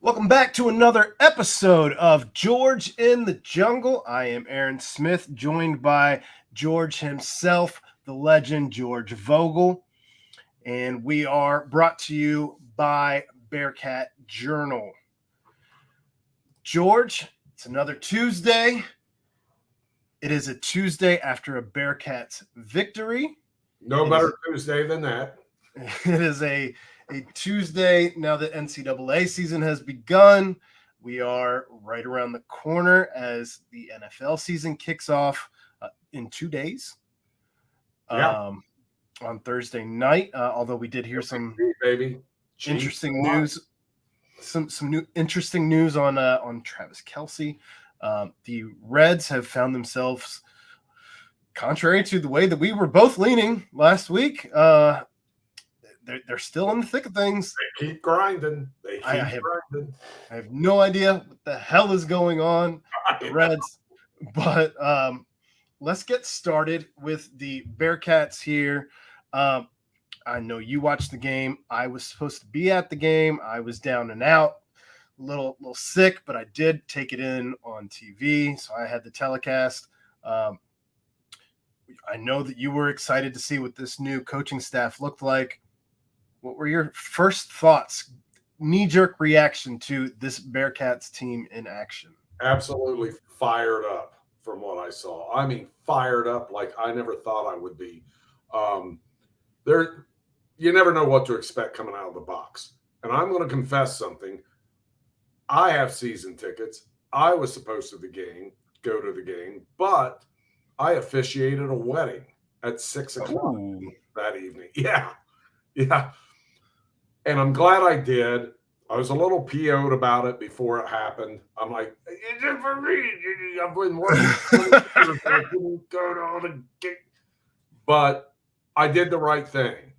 Welcome back to another episode of George in the Jungle. I am Aaron Smith, joined by George himself, the legend George Vogel. And we are brought to you by Bearcat Journal. George, it's another Tuesday. It is a Tuesday after a Bearcats victory. No better Tuesday than that. It is a Tuesday now that NCAA season has begun. We are right around the corner as the NFL season kicks off in 2 days. Yeah. On Thursday night, although we did hear some interesting news, some new interesting news on Travis Kelce. The Reds have found themselves, contrary to the way that we were both leaning last week, they're still in the thick of things. They keep grinding. I have no idea what the hell is going on with the Reds, but let's get started with the Bearcats here. I know you watched the game. I was supposed to be at the game. I was down and out, a little sick, but I did take it in on TV, so I had the telecast. I know that you were excited to see what this new coaching staff looked like. What were your first thoughts, knee-jerk reaction to this Bearcats team in action? Absolutely fired up from what I saw. I mean, fired up like I never thought I would be. You never know what to expect coming out of the box. And I'm going to confess something. I have season tickets. I was supposed to go to the game, but I officiated a wedding at 6 o'clock that evening. Yeah. And I'm glad I did. I was a little PO'd about it before it happened. I'm like, it's it for me. I've been working. But I did the right thing.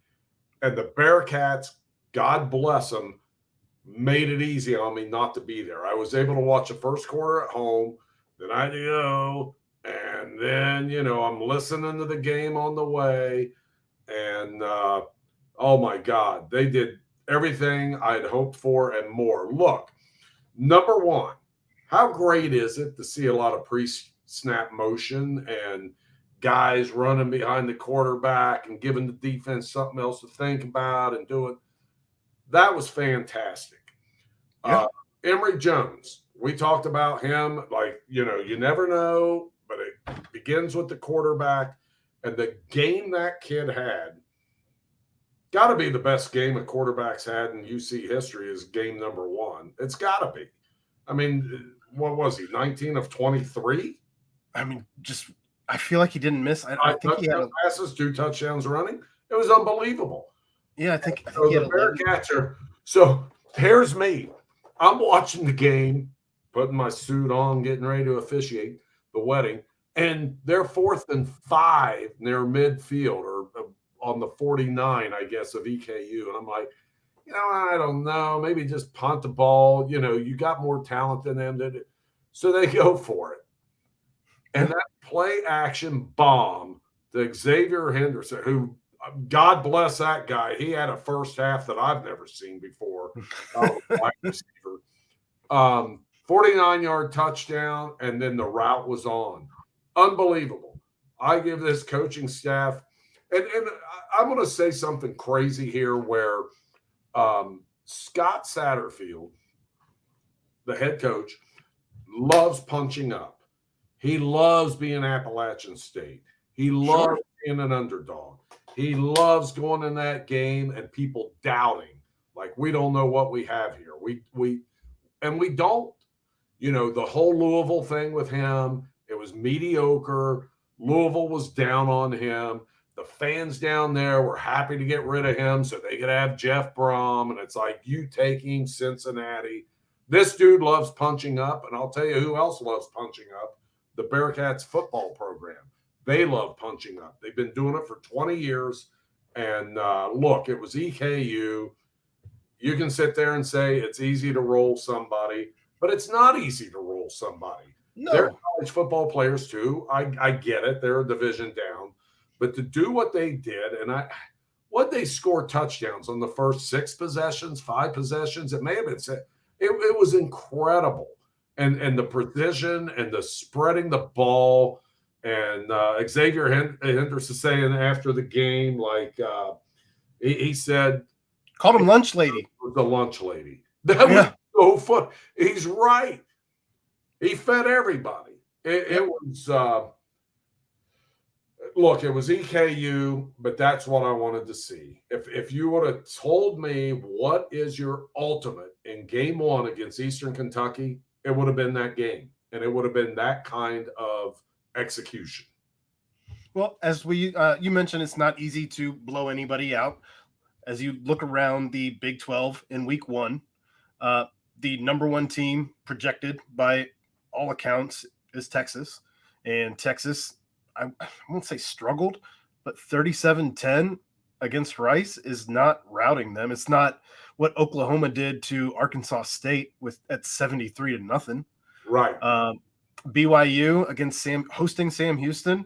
And the Bearcats, God bless them, made it easy on me not to be there. I was able to watch the first quarter at home. Then I had to go. And then, I'm listening to the game on the way. And, oh, my God, they did everything I'd hoped for and more. Look, number one, how great is it to see a lot of pre-snap motion and guys running behind the quarterback and giving the defense something else to think about and doing? That was fantastic. Yeah. Emory Jones, we talked about him. Like, you never know, but it begins with the quarterback. And the game that kid had, got to be the best game a quarterback's had in UC history is game number one. It's got to be. I mean, what was he, 19 of 23? I mean, I feel like he didn't miss. I think he had passes, 2 touchdowns running. It was unbelievable. Yeah, I think so the Bearcats are. So here's me. I'm watching the game, putting my suit on, getting ready to officiate the wedding, and they're 4th and 5 near midfield or on the 49, I guess, of EKU. And I'm like, I don't know, maybe just punt the ball. You got more talent than them. So they go for it. And that play action bomb to Xavier Henderson, who, God bless that guy. He had a first half that I've never seen before. Wide receiver. 49-yard touchdown, and then the route was on. Unbelievable. I give this coaching staff, and I'm going to say something crazy here where Scott Satterfield, the head coach, loves punching up. He loves being Appalachian State. He loves being an underdog. He loves going in that game and people doubting, like, we don't know what we have here. We don't. The whole Louisville thing with him, it was mediocre. Louisville was down on him. The fans down there were happy to get rid of him so they could have Jeff Brom. And it's like, you take him, Cincinnati. This dude loves punching up. And I'll tell you who else loves punching up. The Bearcats football program. They love punching up. They've been doing it for 20 years. And look, it was EKU. You can sit there and say it's easy to roll somebody, but it's not easy to roll somebody. No. They're college football players too. I get it. They're a division down. But to do what they did, and they score touchdowns on the first 6 possessions, 5 possessions. It may have been It was incredible. And the precision and the spreading the ball. And Xavier Henderson saying after the game, like he said, Called him lunch lady. the lunch lady. That was so fun. He's right. He fed everybody. It was look, it was EKU, but that's what I wanted to see. If you would have told me what is your ultimate in game 1 against Eastern Kentucky, it would have been that game. And it would have been that kind of execution. Well, as you mentioned, it's not easy to blow anybody out. As you look around the Big 12 in week 1, the number 1 team projected by all accounts is Texas. And Texas, I won't say struggled, but 37-10 against Rice is not routing them. It's not what Oklahoma did to Arkansas State at 73-0. Right. BYU against hosting Sam Houston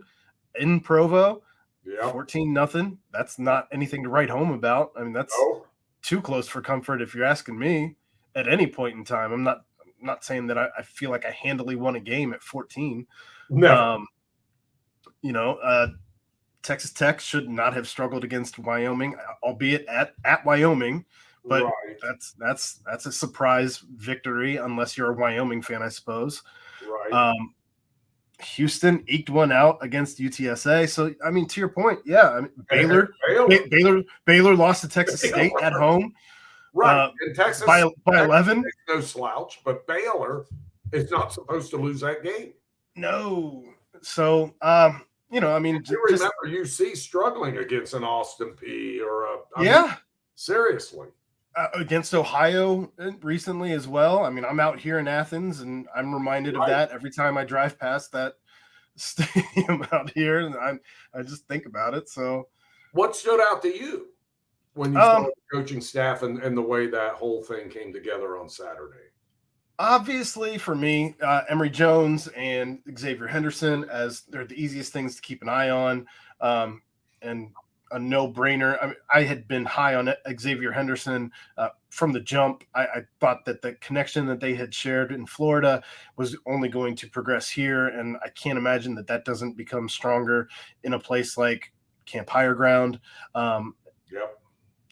in Provo, 14-0. That's not anything to write home about. I mean, that's too close for comfort if you're asking me at any point in time. I'm not saying that I feel like I handily won a game at 14. No. Texas Tech should not have struggled against Wyoming, albeit at Wyoming, but that's a surprise victory unless you're a Wyoming fan, I suppose. Right. Houston eked one out against UTSA. So, I mean, to your point, I mean, Baylor lost to Texas State at home. Right. In Texas by 11. No slouch, but Baylor is not supposed to lose that game. No. So, I mean, you remember UC struggling against an Austin Peay or seriously. Against Ohio recently as well. I mean, I'm out here in Athens, and I'm reminded of that every time I drive past that stadium out here, and I just think about it. So, what stood out to you when you saw the coaching staff and the way that whole thing came together on Saturday? Obviously, for me, Emory Jones and Xavier Henderson, as they're the easiest things to keep an eye on, and a no-brainer. I mean, I had been high on Xavier Henderson from the jump. I thought that the connection that they had shared in Florida was only going to progress here, and I can't imagine that doesn't become stronger in a place like Camp Higher Ground.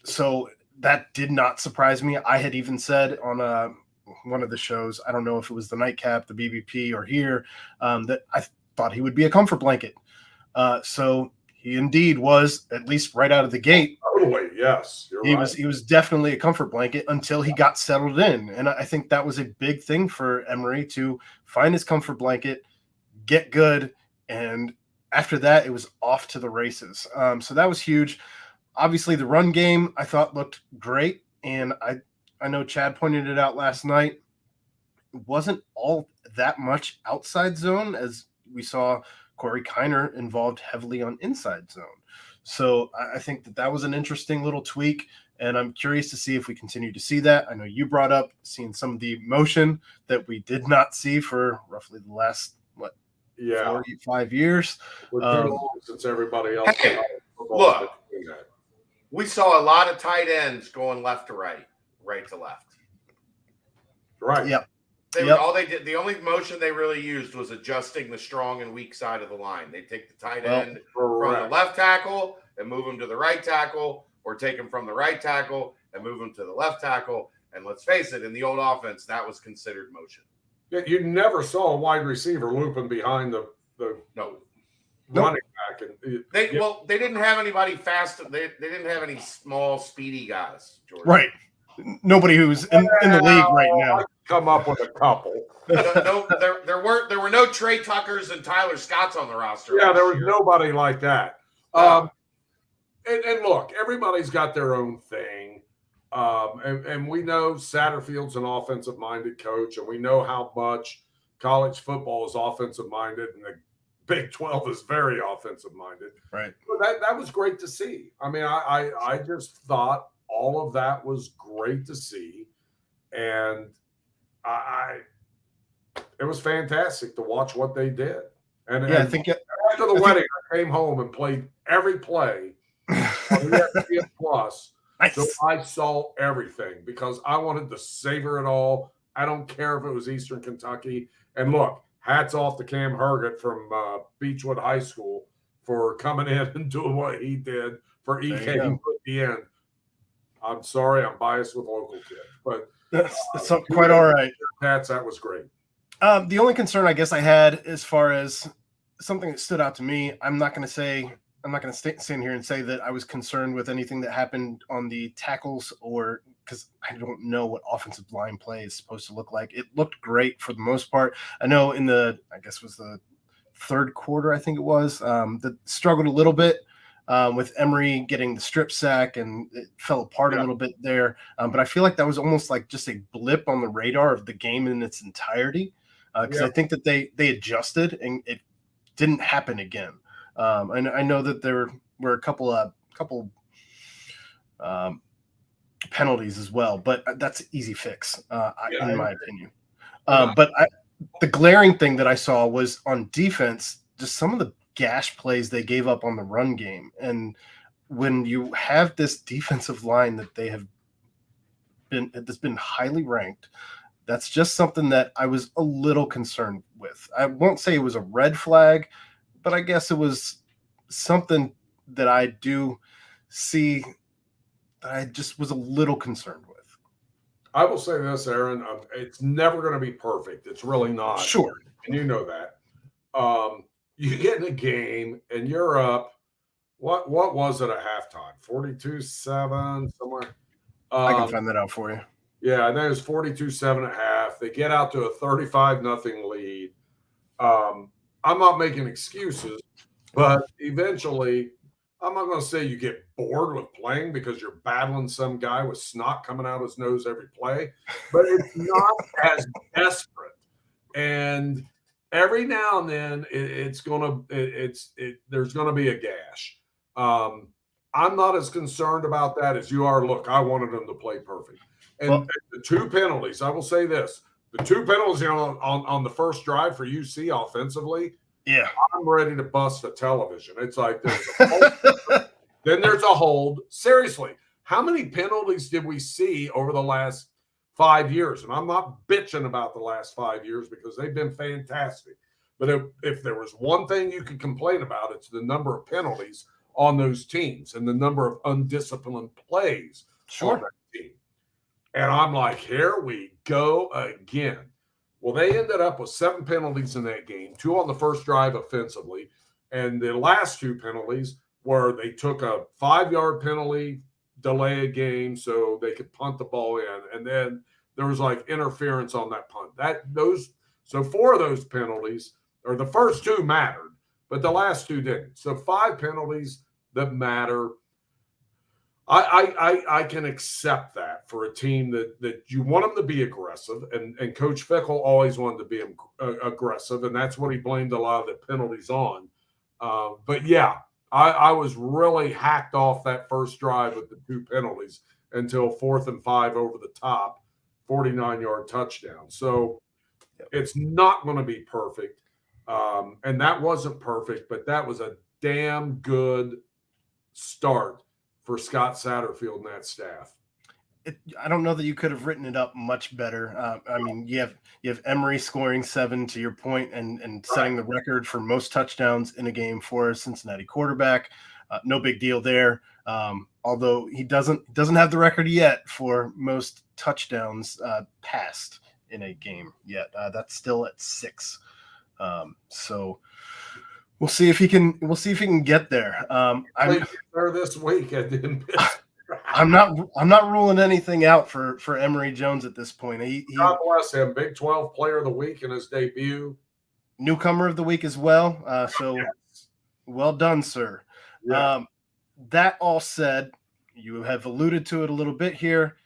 So that did not surprise me. I had even said on one of the shows, I don't know if it was the Nightcap, the BBP, or here, that I thought he would be a comfort blanket. So he indeed was, at least right out of the gate. Totally, yes. He was definitely a comfort blanket until he got settled in. And I think that was a big thing for Emory to find his comfort blanket, get good, and after that, it was off to the races. So that was huge. Obviously, the run game, I thought, looked great. And I know Chad pointed it out last night. It wasn't all that much outside zone, as we saw Corey Kiner involved heavily on inside zone. So I think that was an interesting little tweak, and I'm curious to see if we continue to see that. I know you brought up seeing some of the motion that we did not see for roughly the last, 4 to 5 years. We're too long since everybody else. Hey, look, we saw a lot of tight ends going left to right to left. Right. Yep. The only motion they really used was adjusting the strong and weak side of the line. They take the tight end from the left tackle and move him to the right tackle, or take him from the right tackle and move him to the left tackle. And let's face it, in the old offense, that was considered motion. Yeah, you never saw a wide receiver looping behind the running back. And they didn't have anybody fast. They didn't have any small, speedy guys, Jordan. Right. Nobody who's in the league right now. I come up with a couple. There were no Trey Tuckers and Tyler Scotts on the roster. Yeah, there was nobody like that. And look, everybody's got their own thing. And we know Satterfield's an offensive-minded coach, and we know how much college football is offensive-minded, and the Big 12 is very offensive-minded. Right. But that was great to see. I mean, I just thought all of that was great to see, and it was fantastic to watch what they did. And I think after the wedding, I came home and played every play on ESPN Plus. Nice. So I saw everything because I wanted to savor it all. I don't care if it was Eastern Kentucky. And look, hats off to Cam Herget from Beechwood High School for coming in and doing what he did for EK at the end. I'm sorry, I'm biased with local kids, but that's quite all right. Bearcats, that was great. The only concern I guess I had as far as something that stood out to me, I'm not going to stand here and say that I was concerned with anything that happened on the tackles, or because I don't know what offensive line play is supposed to look like. It looked great for the most part. I know in the third quarter, I think it was, that struggled a little bit with Emery getting the strip sack, and it fell apart a little bit there. But I feel like that was almost like just a blip on the radar of the game in its entirety, because I think that they adjusted and it didn't happen again. And I know that there were a couple penalties as well, but that's an easy fix, in my opinion. But the glaring thing that I saw was on defense, just some of the gash plays they gave up on the run game. And when you have this defensive line that that's been highly ranked, that's just something that I was a little concerned with. I won't say it was a red flag, but I guess it was something that I do see that I just was a little concerned with. I will say this, Aaron, it's never going to be perfect. It's really not. Sure. And you know that. You get in a game and you're up. What was it at halftime? 42-7 somewhere. I can find that out for you. Yeah, I think it was 42-7 at half. They get out to a 35-0 lead. I'm not making excuses, but eventually, I'm not going to say you get bored with playing because you're battling some guy with snot coming out his nose every play, but it's not as desperate. And every now and then, there's going to be a gash. I'm not as concerned about that as you are. Look, I wanted them to play perfect. And the two penalties, I will say this: the two penalties on the first drive for UC offensively. Yeah, I'm ready to bust a television. It's like there's a hold, then there's a hold. Seriously, how many penalties did we see over the last 5 years? And I'm not bitching about the last 5 years because they've been fantastic. But if there was one thing you could complain about, it's the number of penalties on those teams and the number of undisciplined plays on that team. And I'm like, here we go again. Well, they ended up with 7 penalties in that game, 2 on the first drive offensively. And the last 2 penalties were they took a 5-yard penalty, delay a game so they could punt the ball in. And then there was like interference on that punt. So 4 of those penalties, or the first 2 mattered, but the last 2 didn't. So 5 penalties that matter. I can accept that for a team that you want them to be aggressive, and Coach Fickle always wanted to be aggressive, and that's what he blamed a lot of the penalties on. But yeah, I was really hacked off that first drive with the 2 penalties until 4th and 5 over the top, 49-yard touchdown. So it's not going to be perfect, and that wasn't perfect, but that was a damn good start for Scott Satterfield and that staff. I don't know that you could have written it up much better. I mean, you have Emery scoring 7 to your point, and setting the record for most touchdowns in a game for a Cincinnati quarterback. No big deal there. Although he doesn't have the record yet for most touchdowns passed in a game yet. That's still at 6. So we'll see if he can get there. I'm there this week. I'm not ruling anything out for Emery Jones at this point. God bless him. Big 12 Player of the Week in his debut. Newcomer of the Week as well. So well done, sir. Yeah. That all said, you have alluded to it a little bit here.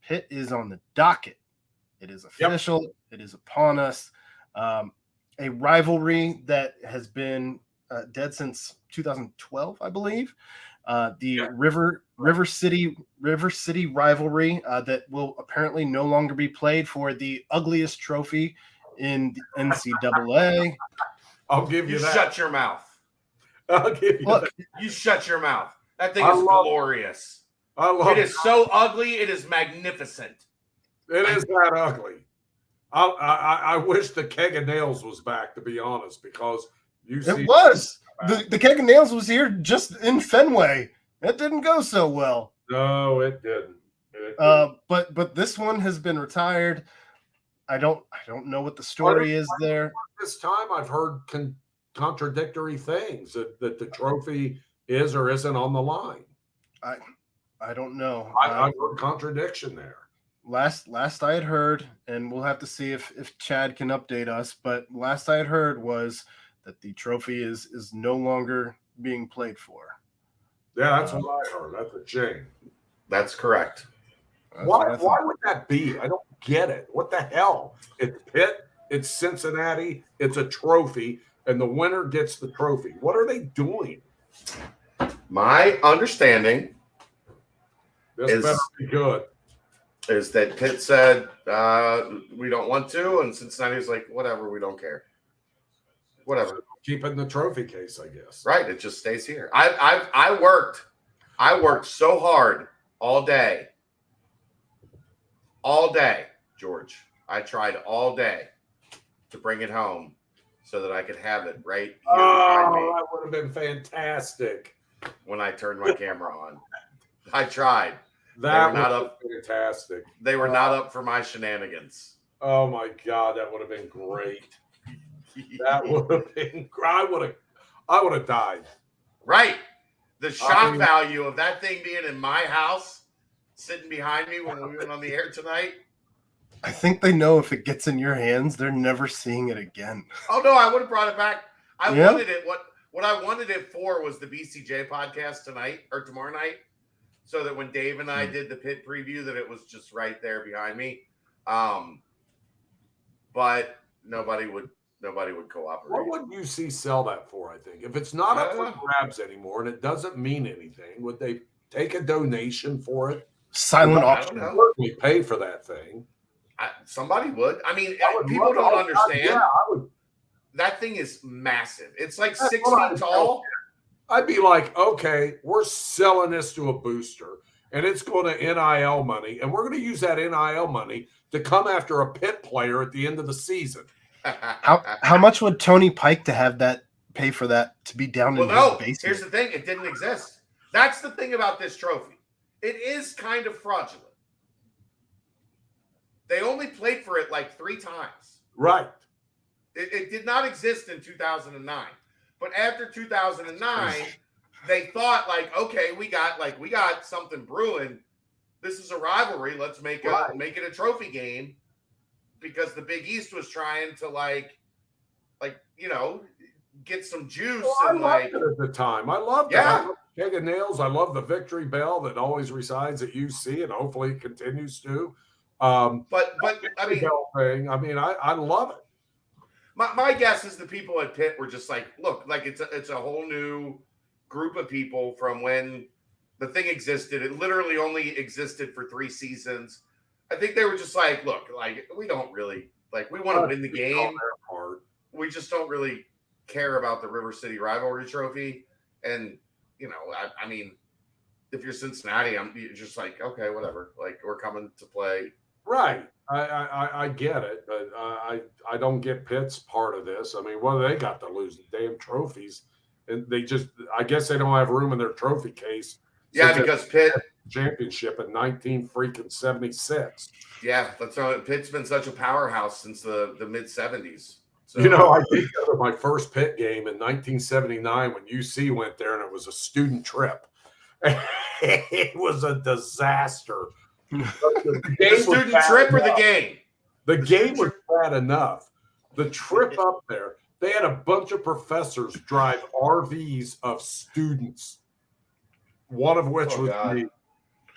Pitt is on the docket. It is official. Yep. It is upon us. A rivalry that has been dead since 2012, I believe. River City rivalry that will apparently no longer be played for the ugliest trophy in the NCAA. I'll give you that. Shut your mouth. I'll give you that. You shut your mouth. That thing is glorious. I love it. Is so ugly. It is magnificent. It is that ugly. I wish the keg of nails was back, to be honest, because it was the keg of nails was here just in Fenway. That didn't go so well. No, it didn't. But this one has been retired. I don't know what the story is there. This time I've heard contradictory things that the trophy is or isn't on the line. I don't know. I've heard contradiction there. Last I had heard, and we'll have to see if Chad can update us, but last I had heard was that the trophy is no longer being played for. Yeah, that's what I heard. That's a shame. That's correct. Why would that be? I don't get it. What the hell? It's Pitt, it's Cincinnati, it's a trophy, and the winner gets the trophy. What are they doing? My understanding This better be good. Is that Pitt said we don't want to, and Cincinnati was like, whatever, we don't care. Whatever. Keep it in the trophy case, I guess. Right. It just stays here. I worked so hard all day. All day, George. I tried all day to bring it home so that I could have it right here behind me. That would have been fantastic. When I turned my camera on. I tried. That was fantastic. They were not up for my shenanigans. Oh my God, that would have been great. That would have been. I would have died. Right. The shock value of that thing being in my house, sitting behind me when we went on the air tonight. I think they know if it gets in your hands, they're never seeing it again. Oh no, I would have brought it back. I wanted it. What I wanted it for was the BCJ podcast tonight or tomorrow night. So that when Dave and I did the Pitt preview, that it was just right there behind me. But nobody would cooperate. What would UC sell that for? I think if it's not up for grabs anymore and it doesn't mean anything, would they take a donation for it? Silent auction. We pay for that thing. Somebody would. I mean, people don't understand. Yeah, I would. That thing is massive. It's like 6 feet tall. I'd be like, okay, we're selling this to a booster, and it's going to NIL money, and we're going to use that NIL money to come after a Pitt player at the end of the season. How much would Tony Pike to have that pay for that to be down in his basement? Here's the thing. It didn't exist. That's the thing about this trophy. It is kind of fraudulent. They only played for it like 3 times. Right. It did not exist in 2009. But after 2009, they thought like, okay, we got something brewing. This is a rivalry. Let's make it a trophy game, because the Big East was trying to get some juice. I loved it at the time. I loved it. I loved Keg of Nails. I love the victory bell that always resides at UC, and hopefully it continues to. But I mean, I love it. My guess is the people at Pitt were just like, look, like it's a whole new group of people from when the thing existed. It literally only existed for 3 seasons. I think they were just like, look, like we don't really we want to win the game. We just don't really care about the River City Rivalry Trophy. And I mean, if you're Cincinnati, you're just like, okay, whatever. Like we're coming to play. Right. I get it, but I don't get Pitt's part of this. I mean, what do they got to lose? The damn trophies. And I guess they don't have room in their trophy case. Yeah, because Pitt championship in 1976. Yeah, that's right. Pitt's been such a powerhouse since the mid 70s. So. I think of my first Pitt game in 1979 when UC went there, and it was a student trip. It was a disaster. The student trip or the game? The game was bad enough. The trip up there, they had a bunch of professors drive RVs of students, one of which was me.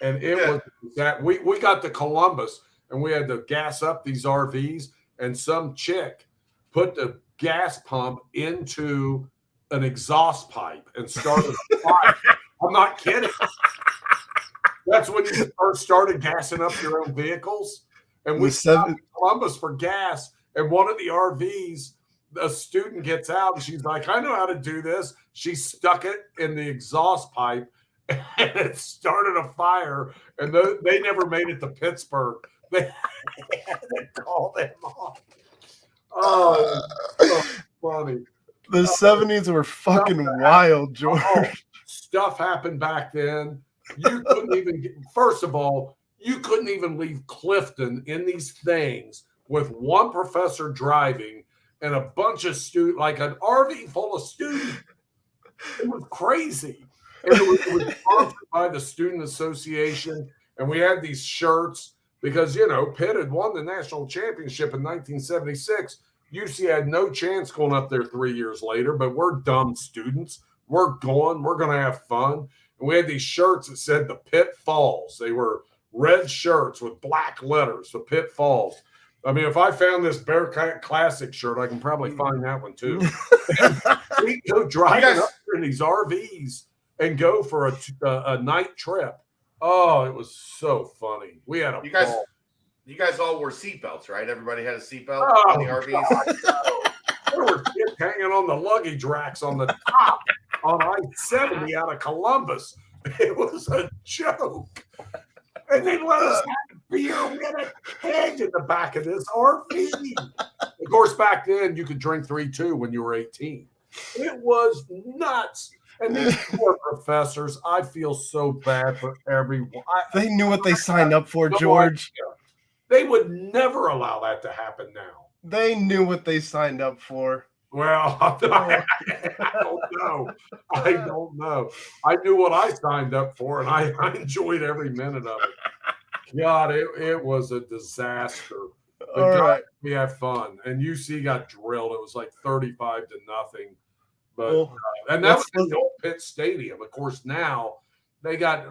And it was that we got to Columbus, and we had to gas up these RVs, and some chick put the gas pump into an exhaust pipe and started a fire. I'm not kidding. That's when you first started gassing up your own vehicles. And we stopped in Columbus for gas. And one of the RVs, a student gets out and she's like, I know how to do this. She stuck it in the exhaust pipe and it started a fire, and they never made it to Pittsburgh. They had to call them off. Oh, so funny. The 70s were fucking wild, George. Stuff happened back then. You couldn't even first of all, you couldn't even leave Clifton in these things with one professor driving and a bunch of students, like an RV full of students. It was crazy. And it was sponsored by the Student Association. And we had these shirts because, Pitt had won the national championship in 1976. UC had no chance going up there 3 years later, but we're dumb students. We're going to have fun. And we had these shirts that said the Pitt Falls. They were red shirts with black letters, the Pitt Falls. I mean, if I found this Bearcat Classic shirt, I can probably find that one too. We go driving up there in these RVs and go for a night trip. Oh, it was so funny. We had a ball. You guys all wore seatbelts, right? Everybody had a seatbelt on the RVs. There were kids hanging on the luggage racks on the top on I-70 out of Columbus. It was a joke. And they let us have beer. We had a keg in the back of this RV. Of course, back then, you could drink 3-2 when you were 18. It was nuts. And these poor professors, I feel so bad for everyone. They knew what they signed up for, George. They would never allow that to happen now. They knew what they signed up for. Well, I don't know. I don't know. I knew what I signed up for, and I enjoyed every minute of it. God, it was a disaster. But God, we had fun, and UC got drilled. It was like 35-0. But and that was in the old Pitt Stadium. Of course, now they got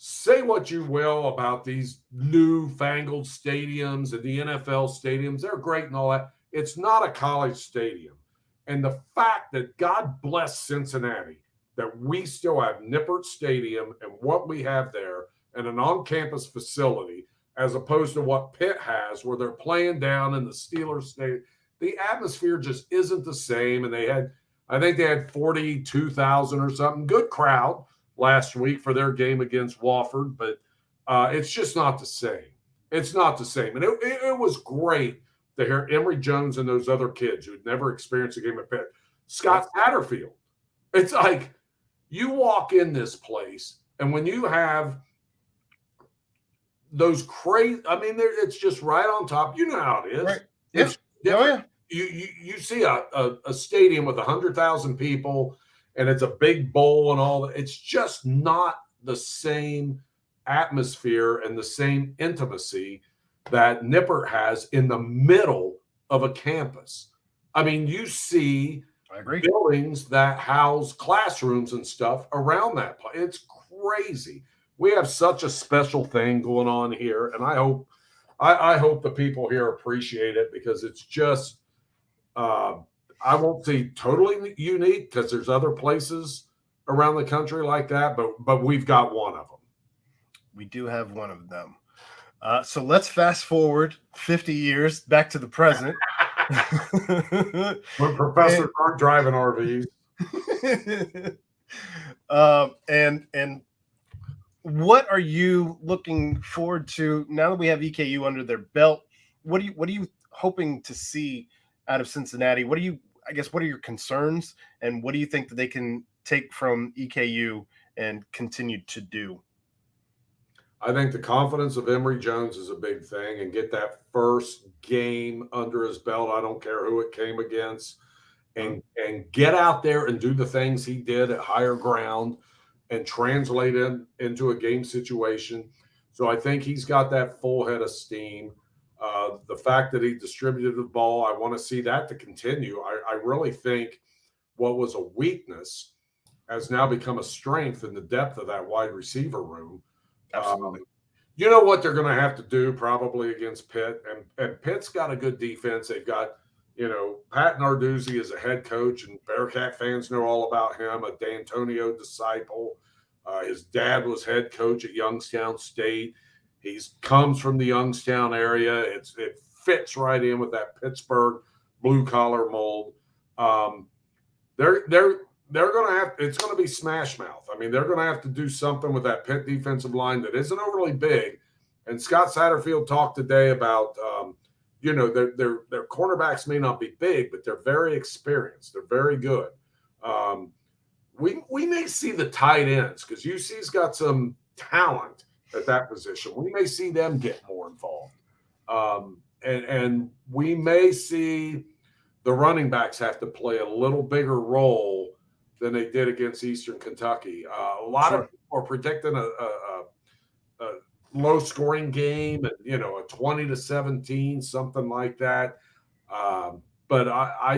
say what you will about these newfangled stadiums and the NFL stadiums. They're great and all that. It's not a college stadium. And the fact that God bless Cincinnati, that we still have Nippert Stadium and what we have there and an on-campus facility, as opposed to what Pitt has, where they're playing down in the Steelers Stadium. The atmosphere just isn't the same. And I think they had 42,000 or something. Good crowd last week for their game against Wofford, but it's just not the same. It's not the same. And it was great to hear Emory Jones and those other kids who'd never experienced a game at Pitt. Scott Satterfield. It's like you walk in this place, and when you have those crazy, I mean, it's just right on top. You know how it is. Right. It's different. Yeah. You see a stadium with 100,000 people, and it's a big bowl and all that. It's just not the same atmosphere and the same intimacy that Nippert has in the middle of a campus. I mean, you see buildings that house classrooms and stuff around that place. It's crazy. We have such a special thing going on here, and I hope the people here appreciate it, because it's just I won't say totally unique, because there's other places around the country like that, but we've got one of them. We do have one of them. So let's fast forward 50 years back to the present. When professors aren't driving RVs. And what are you looking forward to now that we have EKU under their belt? What are you hoping to see out of Cincinnati? What are your concerns, and what do you think that they can take from EKU and continue to do? I think the confidence of Emory Jones is a big thing, and get that first game under his belt. I don't care who it came against, and get out there and do the things he did at higher ground and translate it into a game situation. So I think he's got that full head of steam. The fact that he distributed the ball, I want to see that to continue. I really think what was a weakness has now become a strength in the depth of that wide receiver room. Absolutely. You know what they're going to have to do probably against Pitt, and Pitt's got a good defense. They've got, Pat Narduzzi is a head coach, and Bearcat fans know all about him, a D'Antonio disciple. His dad was head coach at Youngstown State. He comes from the Youngstown area. It fits right in with that Pittsburgh blue collar mold. they're going to have, it's going to be smash mouth. I mean, they're going to have to do something with that Pitt defensive line that isn't overly big. And Scott Satterfield talked today about, their cornerbacks may not be big, but they're very experienced. They're very good. We may see the tight ends because UC's got some talent at that position. We may see them get more involved. And we may see the running backs have to play a little bigger role than they did against Eastern Kentucky. A lot of people are predicting a low-scoring game, and a 20-17, something like that. But I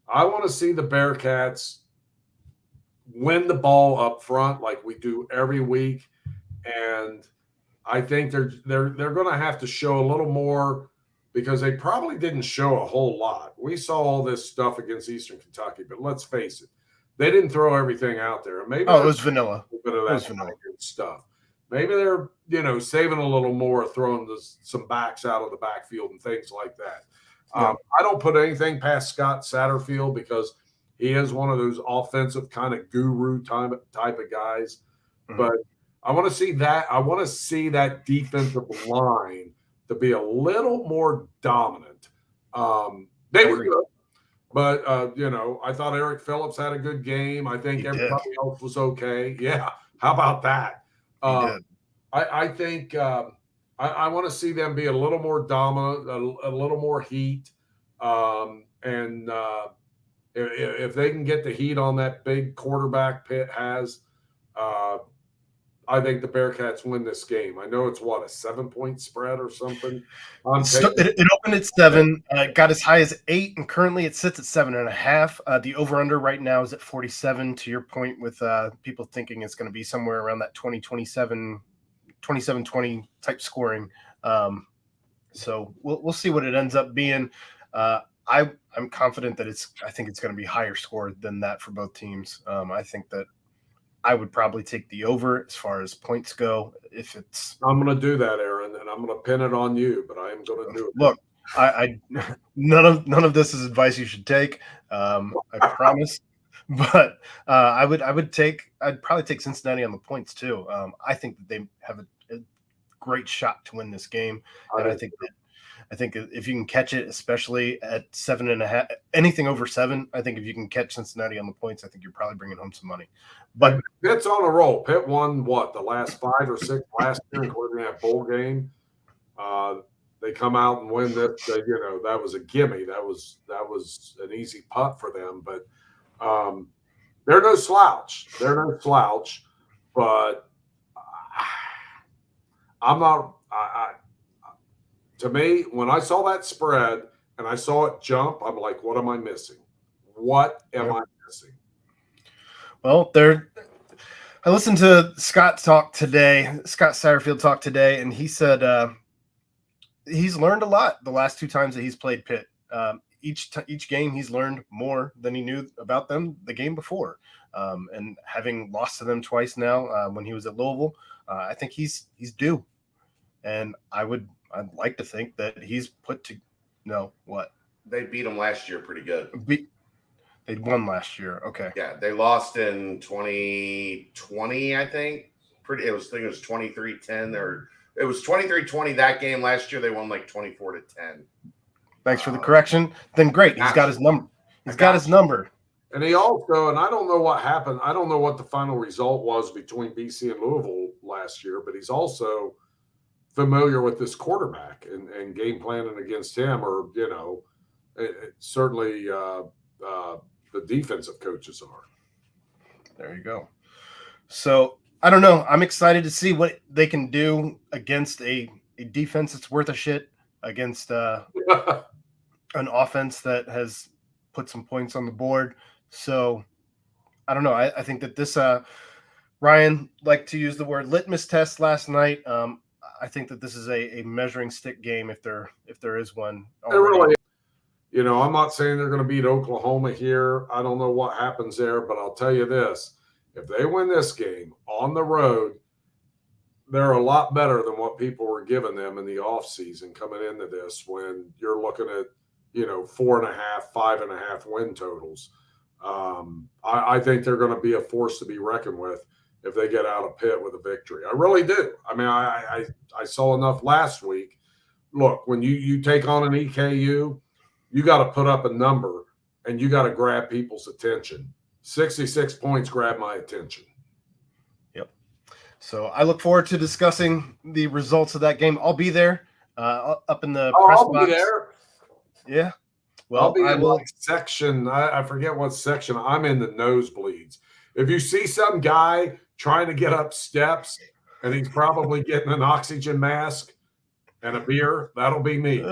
want to see the Bearcats win the ball up front like we do every week, and I think they're going to have to show a little more because they probably didn't show a whole lot. We saw all this stuff against Eastern Kentucky, but let's face it, they didn't throw everything out there. Maybe it was vanilla. A bit of that stuff. Maybe they're saving a little more, throwing some backs out of the backfield and things like that. I don't put anything past Scott Satterfield because he is one of those offensive kind of guru type of guys. Mm-hmm. But I want to see that. I want to see that defensive line to be a little more dominant. They were good, but I thought Eric Phillips had a good game. I think everybody else was okay. Yeah, how about that? I think I want to see them be a little more dominant, a little more heat, and if they can get the heat on that big quarterback Pitt has, I think the Bearcats win this game. I know it's a 7-point spread or something. It opened at 7, got as high as 8, and currently it sits at 7.5. The over/under right now is at 47. To your point, with people thinking it's going to be somewhere around that 27-20 type scoring. So we'll see what it ends up being. I'm confident that I think it's going to be higher score than that for both teams. I think that I would probably take the over as far as points go. I'm going to do that, Aaron, and I'm going to pin it on you, but I am going to do it. Look, I none of this is advice you should take. I promise. But I'd probably take Cincinnati on the points too. I think that they have a great shot to win this game, and I think if you can catch it, especially at 7.5, anything over 7, I think if you can catch Cincinnati on the points, I think you're probably bringing home some money. But Pitt's on a roll. Pitt won the last 5 or 6 last year, including that bowl game. They come out and win this. That was a gimme. That was an easy putt for them. But they're no slouch. But I'm not. To me, when I saw that spread and I saw it jump, I'm like, what am I missing? What am I missing? Well, I listened to Scott Satterfield talk today, and he said he's learned a lot the last 2 times that he's played Pitt. Each game he's learned more than he knew about them the game before. And having lost to them twice now when he was at Louisville, I think he's due. And I'd like to think that he's They beat them last year pretty good. They won last year. Okay. Yeah, they lost in 2020, I think. It was 23-10 or it was 23-20 that game last year. They won like 24-10. Thanks for the correction. Then great. He's got his number. And he also, and I don't know what happened. I don't know what the final result was between BC and Louisville last year, but he's also familiar with this quarterback and game planning against him, or certainly the defensive coaches are. There you go. So I don't know. I'm excited to see what they can do against a defense that's worth a shit, against an offense that has put some points on the board. So I don't know. I think that this Ryan liked to use the word litmus test last night. I think that this is a measuring stick game if there is one. Really, I'm not saying they're going to beat Oklahoma here. I don't know what happens there, but I'll tell you this. If they win this game on the road, they're a lot better than what people were giving them in the offseason coming into this, when you're looking at, 4.5, 5.5 win totals. I think they're going to be a force to be reckoned with if they get out of Pitt with a victory. I really do. I mean, I saw enough last week. Look, when you take on an EKU, you got to put up a number and you got to grab people's attention. 66 points grabbed my attention. Yep. So I look forward to discussing the results of that game. I'll be there up in the press I'll box. be there. Yeah. Well, I'll be in like section. I forget what section. I'm in the nosebleeds. If you see some guy trying to get up steps and he's probably getting an oxygen mask and a beer, that'll be me.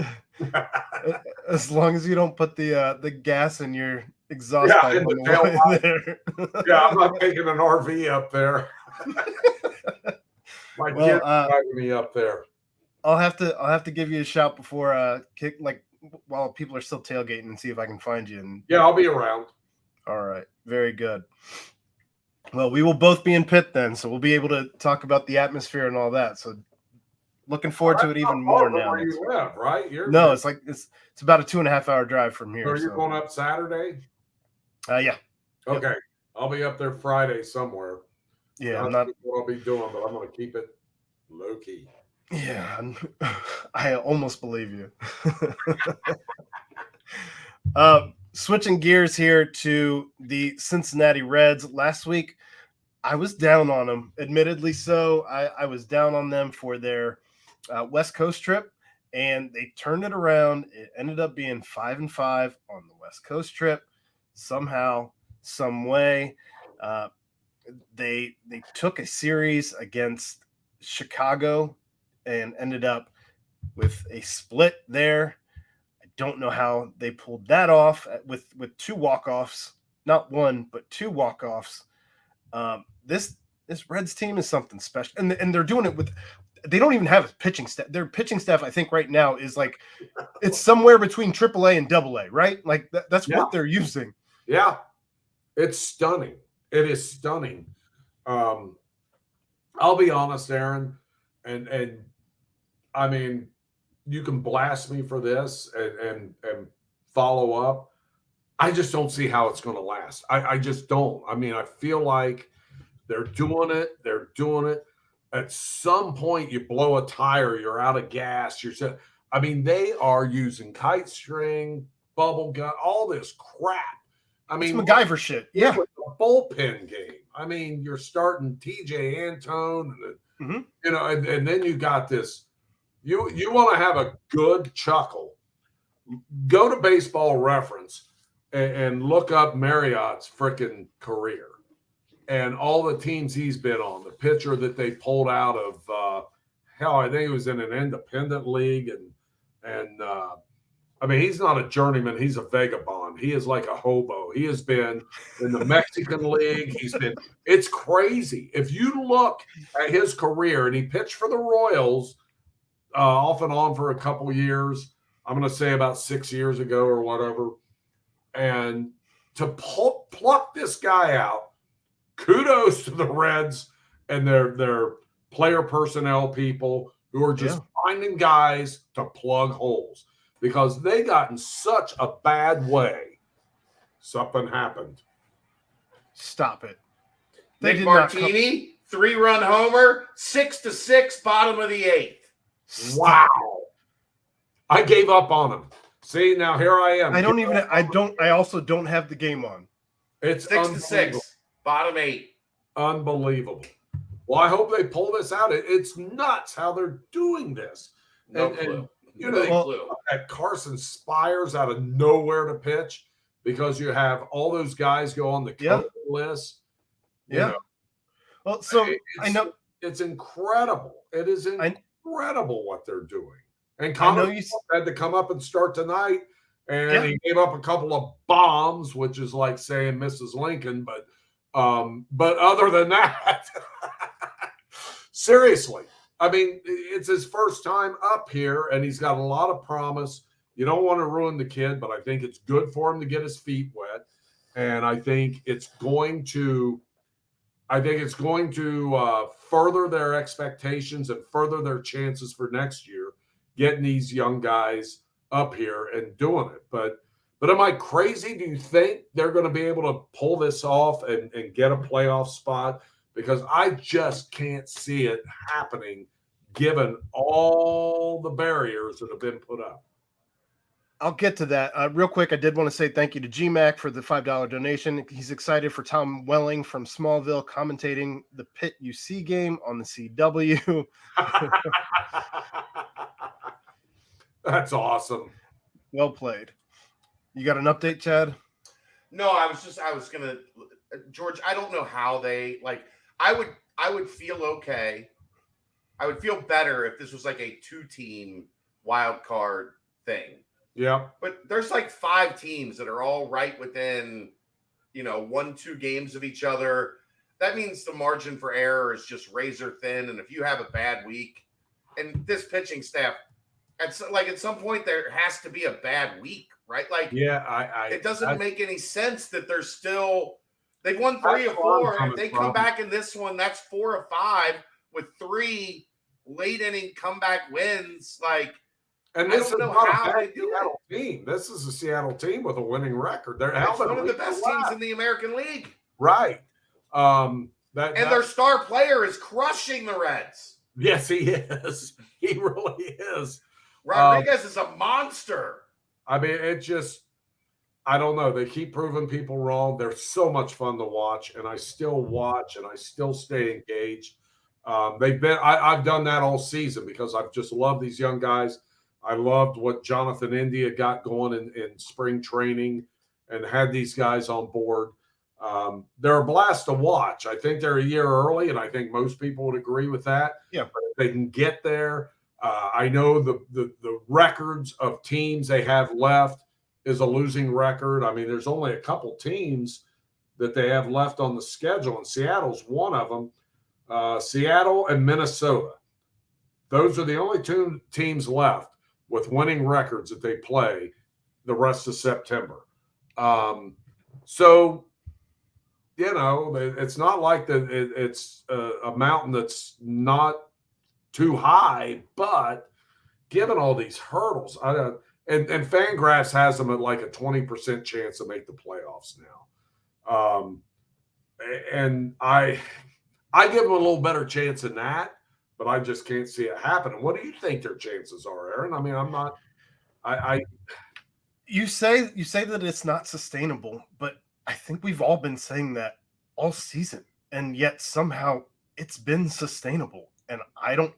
As long as you don't put the gas in your exhaust pipe on the way there. Yeah, I'm not taking an RV up there. My kid's driving me up there. I'll have to give you a shout before while people are still tailgating and see if I can find you. And yeah, I'll be around. All right, very good. Well, we will both be in Pitt then, so we'll be able to talk about the atmosphere and all that. So looking forward to it even more now. Where you live, right? No, it's about a 2.5 hour drive from here. So you're going up Saturday? Yeah. Okay. Yep. I'll be up there Friday somewhere. Yeah, I'm not what I'll be doing, but I'm going to keep it low key. Yeah, I almost believe you. Switching gears here to the Cincinnati Reds. Last week, I was down on them, admittedly so. I was down on them for their West Coast trip, and they turned it around. It ended up being 5-5 on the West Coast trip. Somehow, some way, they took a series against Chicago and ended up with a split there. I don't know how they pulled that off with two walk-offs, not one, but two walk-offs. This Reds team is something special, and they're doing it with. They don't even have a pitching staff. Their pitching staff, I think, right now is like it's somewhere between AAA and AA, right? Like that's what they're using. Yeah, it's stunning. It is stunning. I'll be honest, Aaron, and I mean, you can blast me for this and follow up. I just don't see how it's going to last. I just don't. I mean, I feel like they're doing it. They're doing it. At some point, you blow a tire, you're out of gas. I mean, they are using kite string, bubble gum, all this crap. I mean, it's MacGyver shit. Yeah, the bullpen game. I mean, you're starting TJ Antone, and and then you got this. You want to have a good chuckle. Go to Baseball Reference and look up Marriott's freaking career and all the teams he's been on. The pitcher that they pulled out of I think he was in an independent league, and I mean, he's not a journeyman. He's a vagabond. He is like a hobo. He has been in the Mexican League. It's crazy. If you look at his career, and he pitched for the Royals off and on for a couple years, I'm going to say about 6 years ago or whatever. And to pluck this guy out, kudos to the Reds and their player personnel people who are just finding guys to plug holes. Because they got in such a bad way, something happened. Stop it. Nick Martini, 3-run homer, 6-6, bottom of the 8th. Wow. I gave up on him. See, now here I am. I also don't have the game on. It's 6-6, bottom 8. Unbelievable. Well, I hope they pull this out. It's nuts how they're doing this. No clue. They Carson Spires out of nowhere to pitch because you have all those guys go on the COVID list. Yeah. Well, so I know it's incredible. It is incredible what they're doing. And Connor had to come up and start tonight, and he gave up a couple of bombs, which is like saying Mrs. Lincoln. But other than that, seriously. I mean, it's his first time up here, and he's got a lot of promise. You don't want to ruin the kid, but I think it's good for him to get his feet wet, and I think it's going to further their expectations and further their chances for next year, getting these young guys up here and doing it. But But am I crazy? Do you think they're going to be able to pull this off and get a playoff spot? Because I just can't see it happening given all the barriers that have been put up. I'll get to that. Real quick, I did want to say thank you to GMAC for the $5 donation. He's excited for Tom Welling from Smallville commentating the Pitt UC game on the CW. That's awesome. Well played. You got an update, Chad? No, I was gonna, George, I don't know how they, like, I would feel okay. I would feel better if this was like a 2-team wild card thing. Yeah. But there's like 5 teams that are all right within, 1-2 games of each other. That means the margin for error is just razor thin. And if you have a bad week, and this pitching staff, at some point there has to be a bad week, right? Like, yeah, it doesn't make any sense that they're still. They've won 3 of 4. If they come back in this one, that's 4 of 5 with 3 late inning comeback wins. Like, and this is not a bad Seattle team. This is a Seattle team with a winning record. They're one of the best teams in the American League. Right. Their star player is crushing the Reds. Yes, he is. He really is. Rodriguez is a monster. I mean, I don't know. They keep proving people wrong. They're so much fun to watch, and I still watch and I still stay engaged. I've done that all season because I've just loved these young guys. I loved what Jonathan India got going in spring training and had these guys on board. They're a blast to watch. I think they're a year early, and I think most people would agree with that. Yeah. But if they can get there, I know the records of teams they have left is a losing record. I mean, there's only a couple teams that they have left on the schedule, and Seattle's one of them. Seattle and Minnesota. Those are the only 2 teams left with winning records that they play the rest of September. So, it's not like it's a mountain that's not too high, but given all these hurdles, and Fangraphs has them at like a 20% chance to make the playoffs now. And I give them a little better chance than that, but I just can't see it happening. What do you think their chances are, Aaron? I mean, I'm not. You say that it's not sustainable, but I think we've all been saying that all season, and yet somehow it's been sustainable. And I don't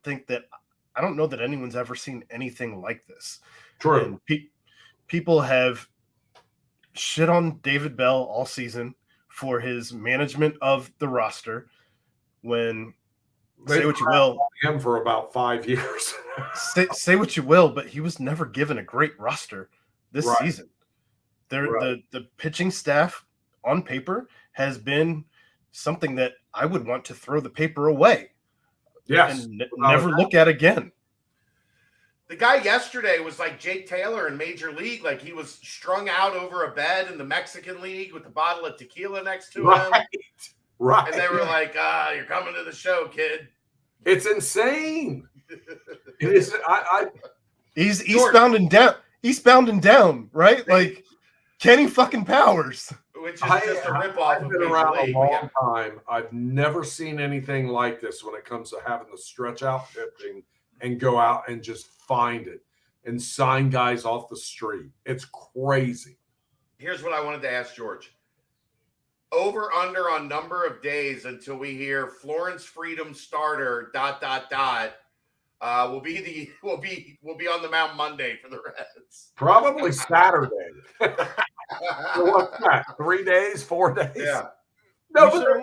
know that anyone's ever seen anything like this. True. And people have shit on David Bell all season for his management of the roster. When say what you will, him for about 5 years. say what you will, but he was never given a great roster this season. The pitching staff on paper has been something that I would want to throw the paper away. Yes. And never look at again. The guy yesterday was like Jake Taylor in Major League. Like, he was strung out over a bed in the Mexican League with a bottle of tequila next to him. Right. And they were like, you're coming to the show, kid. It's insane. It is. He's eastbound and down, right? Like Kenny fucking Powers. Which is just a ripoff of been around a long time. I've never seen anything like this when it comes to having to stretch out pitching and go out and just find it and sign guys off the street. It's crazy. Here's what I wanted to ask George. Over under on number of days until we hear Florence Freedom starter ... will be on the mound Monday for the Reds. Probably Saturday. What's that? 3 days, 4 days? Yeah. No, but they're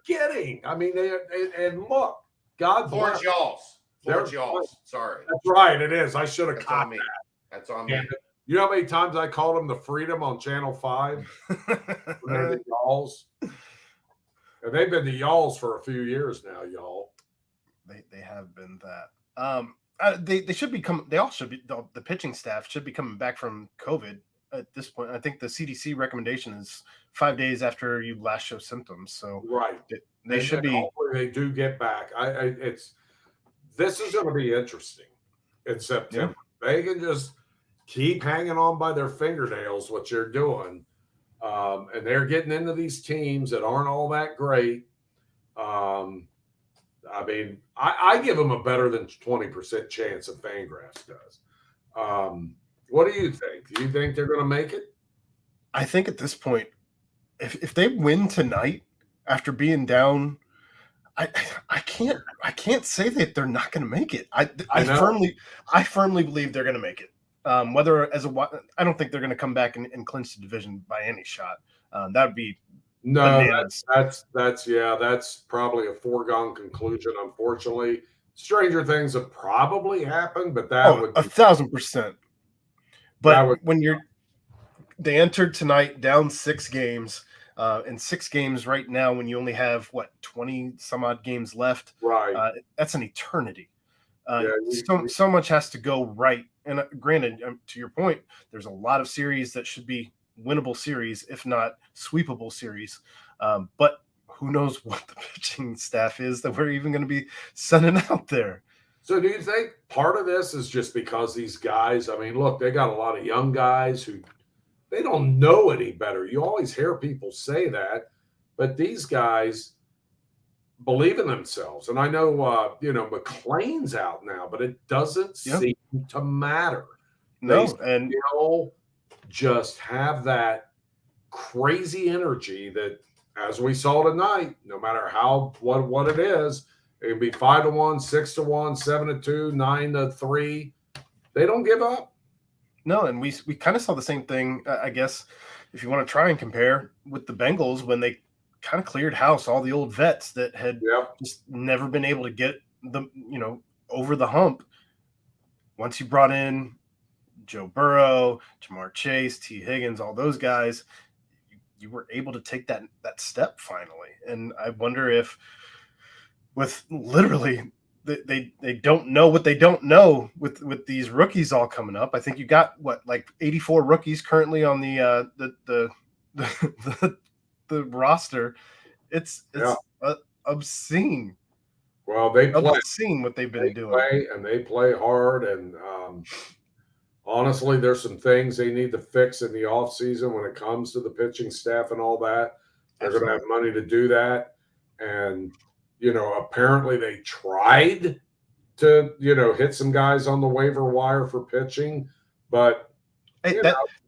kidding. I mean, and look, God bless. Florence Y'alls. Sorry. That's right. It is. I should have caught that. That's on me. You know how many times I called them the Freedom on Channel 5? They're the Y'alls. And they've been the Y'alls for a few years now, y'all. They have been that. They should be coming. They all should be. The pitching staff should be coming back from COVID at this point. I think the CDC recommendation is 5 days after you last show symptoms. So right, they should be. Hopefully they do get back. This is going to be interesting in September. Yeah. They can just keep hanging on by their fingernails what you're doing. And they're getting into these teams that aren't all that great. I mean, I give them a better than 20% chance of Fangraphs does. What do you think? Do you think they're going to make it? I think at this point, if they win tonight after being down, I can't say that they're not going to make it. I firmly believe they're going to make it. Whether as I don't think they're going to come back and clinch the division by any shot. That would be bananas. That's probably a foregone conclusion. Unfortunately, stranger things have probably happened, but that would 1,000%. But they entered tonight down 6 games. In 6 games right now, when you only have 20 some odd games left, right? That's an eternity. So much has to go right. And granted, to your point, there's a lot of series that should be winnable series, if not sweepable series. But who knows what the pitching staff is that we're even going to be sending out there. So do you think part of this is just because these guys, I mean, look, they got a lot of young guys who they don't know any better. You always hear people say that, but these guys believe in themselves. And I know, McLean's out now, but it doesn't seem to matter. No, and still just have that crazy energy that, as we saw tonight, no matter what it is, it can be 5-1, 6-1, 7-2, 9-3. They don't give up. No, and we kind of saw the same thing, I guess, if you want to try and compare with the Bengals when they kind of cleared house all the old vets that had just never been able to get them, over the hump. Once you brought in Joe Burrow, Jamar Chase, T. Higgins, all those guys, you were able to take that step finally. And I wonder if with literally they don't know what they don't know with these rookies all coming up. I think you got 84 rookies currently on the roster. It's obscene. Well, they play obscene what they've been doing, and they play hard. And honestly, there's some things they need to fix in the offseason when it comes to the pitching staff and all that. They're going to have money to do that, and apparently they tried to, hit some guys on the waiver wire for pitching, but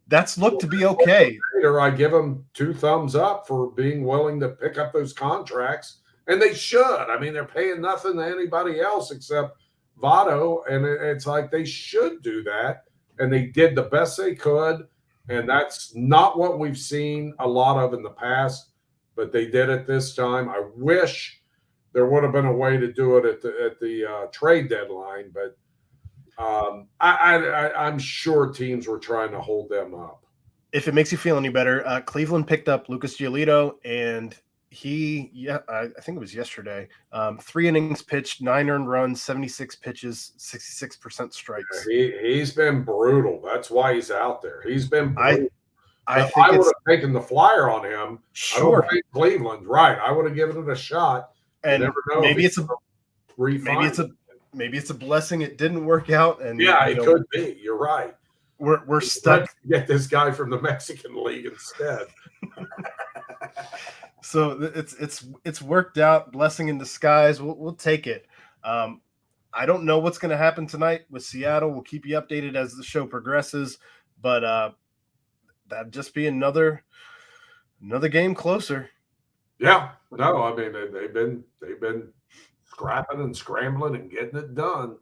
that's looked to be okay. Later, I give them 2 thumbs up for being willing to pick up those contracts, and they should. I mean, they're paying nothing to anybody else except Votto, and it's like they should do that, and they did the best they could, and that's not what we've seen a lot of in the past, but they did it this time. I wish there would have been a way to do it at the trade deadline, but I'm sure teams were trying to hold them up. If it makes you feel any better, Cleveland picked up Lucas Giolito, and I think it was yesterday. 3 innings pitched, 9 earned runs, 76 pitches, 66% strikes. He's been brutal. That's why he's out there. He's been brutal. I think I would have taken the flyer on him. Sure, Cleveland, right? I would have given it a shot. And maybe it's a blessing it didn't work out. And it could be. You're right. We're stuck. Get this guy from the Mexican League instead. So it's worked out. Blessing in disguise. We'll take it. I don't know what's going to happen tonight with Seattle. We'll keep you updated as the show progresses. But that'd just be another game closer. Yeah, no, I mean they've been scrapping and scrambling and getting it done.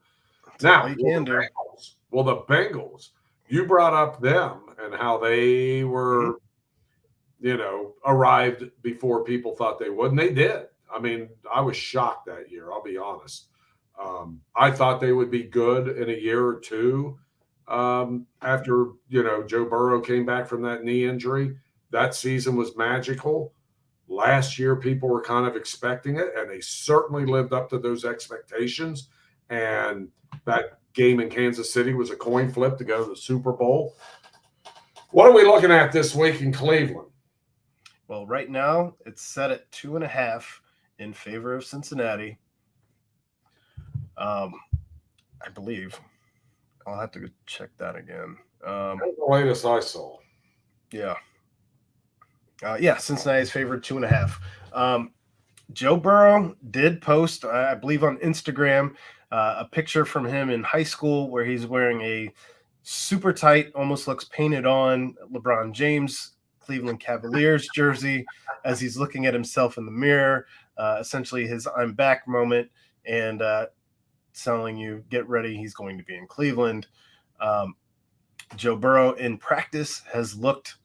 Now, the Bengals, you brought up them and how they were, arrived before people thought they would, and they did. I mean, I was shocked that year. I'll be honest. I thought they would be good in a year or two after Joe Burrow came back from that knee injury. That season was magical. Last year, people were kind of expecting it, and they certainly lived up to those expectations. And that game in Kansas City was a coin flip to go to the Super Bowl. What are we looking at this week in Cleveland? Well, right now, it's set at 2.5 in favor of Cincinnati. I believe. I'll have to check that again. That's the latest I saw. Yeah. Cincinnati's favored 2.5. Joe Burrow did post, I believe, on Instagram, a picture from him in high school where he's wearing a super tight, almost looks painted on LeBron James Cleveland Cavaliers jersey as he's looking at himself in the mirror, essentially his "I'm back" moment, and telling you, get ready, he's going to be in Cleveland. Joe Burrow in practice has looked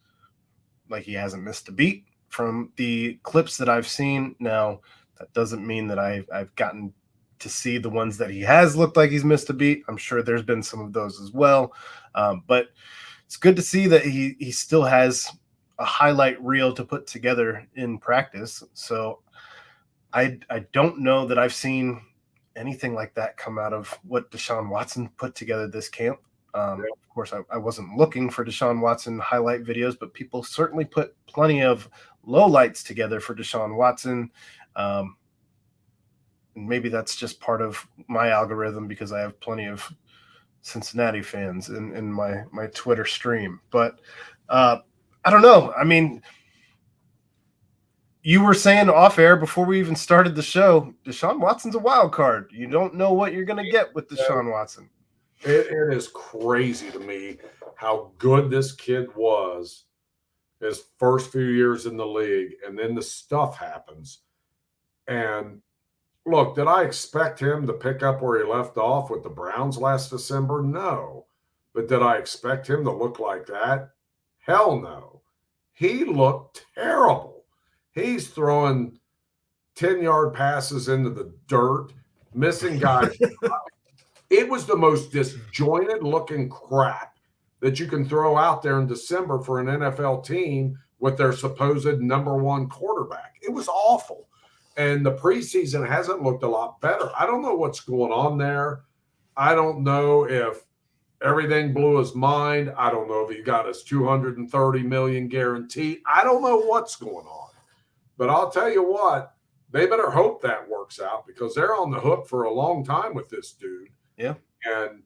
like he hasn't missed a beat from the clips that I've seen. Now, that doesn't mean that I've gotten to see the ones that he has looked like he's missed a beat. I'm sure there's been some of those as well. But it's good to see that he still has a highlight reel to put together in practice. So I don't know that I've seen anything like that come out of what Deshaun Watson put together this camp. Of course, I wasn't looking for Deshaun Watson highlight videos, but people certainly put plenty of lowlights together for Deshaun Watson. And maybe that's just part of my algorithm because I have plenty of Cincinnati fans in my Twitter stream. But I don't know. I mean, you were saying off air before we even started the show, Deshaun Watson's a wild card. You don't know what you're going to get with Deshaun Watson. It is crazy to me how good this kid was his first few years in the league, and then the stuff happens. And look, did I expect him to pick up where he left off with the Browns last December? No. But did I expect him to look like that? Hell no. He looked terrible. He's throwing 10-yard passes into the dirt, missing guys. It was the most disjointed looking crap that you can throw out there in December for an NFL team with their supposed number one quarterback. It was awful. And the preseason hasn't looked a lot better. I don't know what's going on there. I don't know if everything blew his mind. I don't know if he got his $230 million guaranteed. I don't know what's going on. But I'll tell you what, they better hope that works out because they're on the hook for a long time with this dude. Yeah. And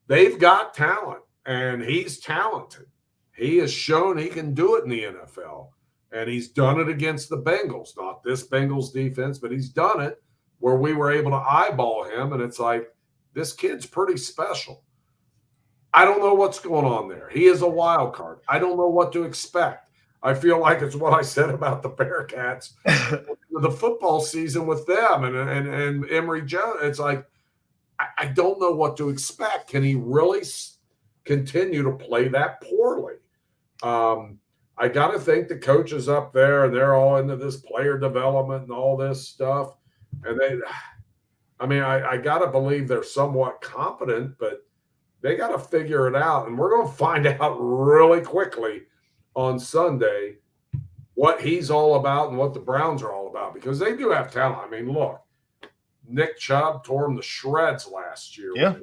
they've got talent, and he's talented. He has shown he can do it in the NFL, and he's done it against the Bengals. Not this Bengals defense, but he's done it where we were able to eyeball him, and it's like, this kid's pretty special. I don't know what's going on there. He is a wild card. I don't know what to expect. I feel like it's what I said about the Bearcats, the football season with them and Emory Jones. It's like, I don't know what to expect. Can he really continue to play that poorly? I got to think the coaches up there, and they're all into this player development and all this stuff. And I got to believe they're somewhat competent, but they got to figure it out. And we're going to find out really quickly on Sunday what he's all about and what the Browns are all about, because they do have talent. I mean, look, Nick Chubb tore him to shreds last year. Yeah.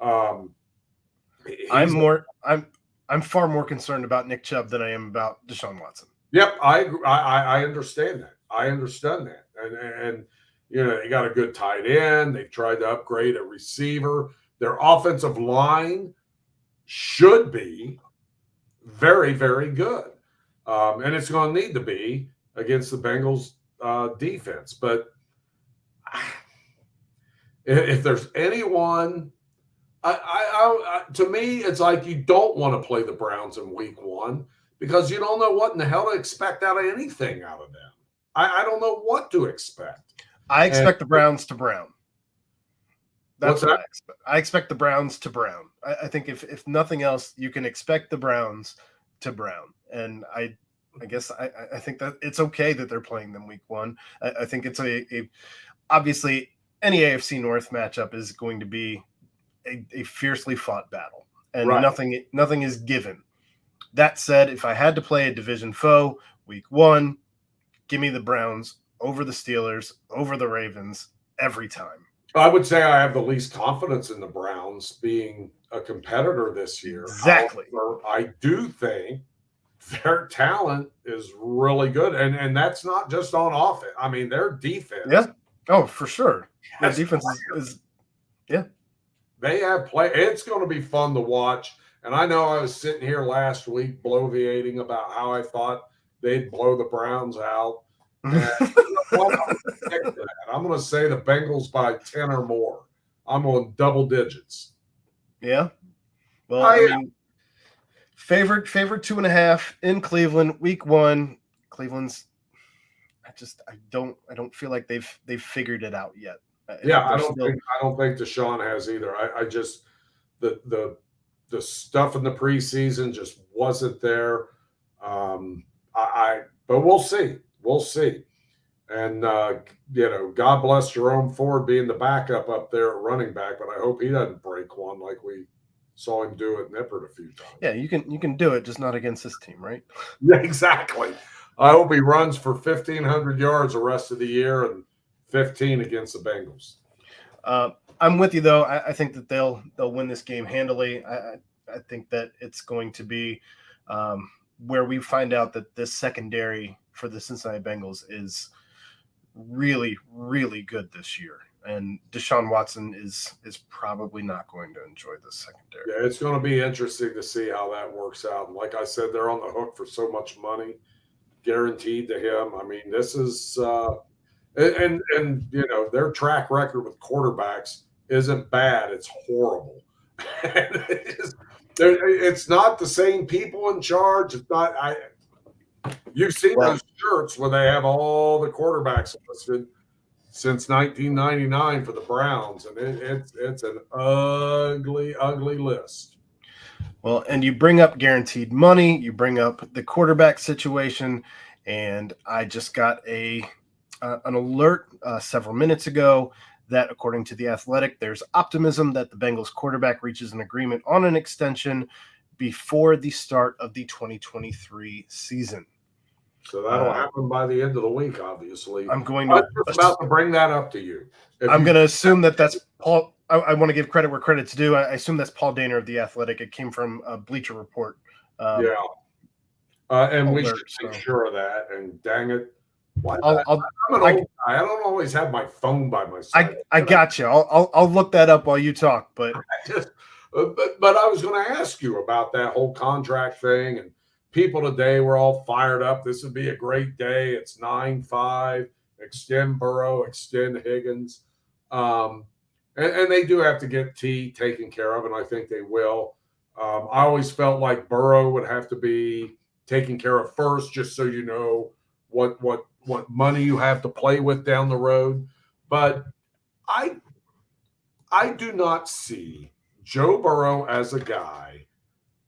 I'm far more concerned about Nick Chubb than I am about Deshaun Watson. Yep, I understand that. I understand that. And you know, you got a good tight end. They've tried to upgrade a receiver. Their offensive line should be very, very good. And it's going to need to be against the Bengals defense. But if there's anyone, to me, it's like you don't want to play the Browns in week one because you don't know what in the hell to expect out of anything out of them. I don't know what to expect. I expect the Browns to Brown. That's What's what that? I expect. I expect the Browns to Brown. I think if nothing else, you can expect the Browns to Brown. And I guess I think that it's okay that they're playing them week one. I think it's obviously any AFC North matchup is going to be a fiercely fought battle, and Right. nothing is given. That said, if I had to play a division foe week one, give me the Browns over the Steelers, over the Ravens every time. I would say I have the least confidence in the Browns being a competitor this year. Exactly. However, I do think their talent is really good, and that's not just on offense. I mean, their defense. Yeah. Oh, for sure. Their Yes. defense is yeah. They have play. It's going to be fun to watch. And I know I was sitting here last week bloviating about how I thought they'd blow the Browns out. And what? I'm going to say the Bengals by 10 or more. I'm on double digits. Yeah. Well, I mean, favorite 2.5 in Cleveland, week 1. Cleveland's. I don't feel like they've figured it out yet. I don't think Deshaun has either. I just the stuff in the preseason just wasn't there. But we'll see. We'll see. And God bless Jerome Ford being the backup up there at running back, but I hope he doesn't break one like we saw him do at Nippert a few times. Yeah, you can do it, just not against this team, right? Yeah, exactly. I hope he runs for 1,500 yards the rest of the year and 15 against the Bengals. I'm with you though. I think that they'll win this game handily. I think that it's going to be where we find out that this secondary for the Cincinnati Bengals is really, really good this year. And Deshaun Watson is probably not going to enjoy this secondary. Yeah, it's going to be interesting to see how that works out. And like I said, they're on the hook for so much money guaranteed to him. I mean, this is and their track record with quarterbacks isn't bad. It's horrible. It's not the same people in charge. It's not. You've seen those shirts where they have all the quarterbacks listed since 1999 for the Browns, and it's an ugly, ugly list. Well, and you bring up guaranteed money, you bring up the quarterback situation, and I just got an alert several minutes ago that, according to The Athletic, there's optimism that the Bengals quarterback reaches an agreement on an extension before the start of the 2023 season. So that'll happen by the end of the week, obviously. I'm just about to bring that up to you. I'm going to assume that's Paul. I want to give credit where credit's due. I assume that's Paul Dehner of The Athletic. It came from Bleacher Report. And we should make sure of that. And dang it. I'm an old guy. I don't always have my phone by my side. I got you. I'll look that up while you talk. But but I was going to ask you about that whole contract thing. And people today were all fired up. This would be a great day. It's 9-5. Extend Burrow. Extend Higgins. And they do have to get T taken care of, and I think they will. I always felt like Burrow would have to be taken care of first, just so you know what money you have to play with down the road. But I do not see Joe Burrow as a guy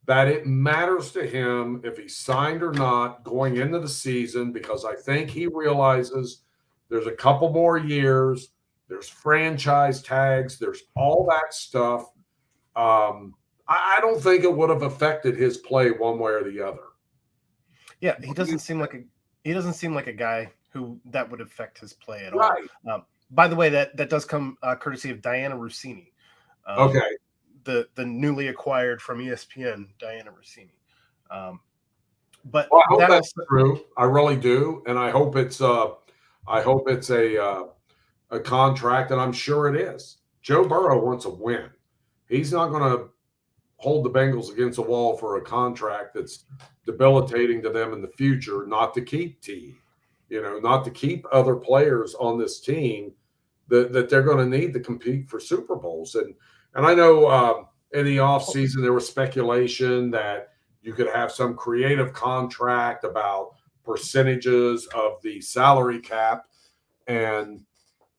that it matters to him if he's signed or not going into the season, because I think he realizes there's a couple more years. There's franchise tags. There's all that stuff. I don't think it would have affected his play one way or the other. Yeah, he doesn't seem like a guy who that would affect his play at all. By the way, that does come courtesy of Diana Rossini. Okay. The newly acquired from ESPN, Diana Rossini. But I hope that's true. I really do, and I hope it's a contract, and I'm sure it is. Joe Burrow wants a win. He's not going to hold the Bengals against a wall for a contract that's debilitating to them in the future, not to keep T, not to keep other players on this team that they're going to need to compete for Super Bowls. And I know in the offseason there was speculation that you could have some creative contract about percentages of the salary cap, and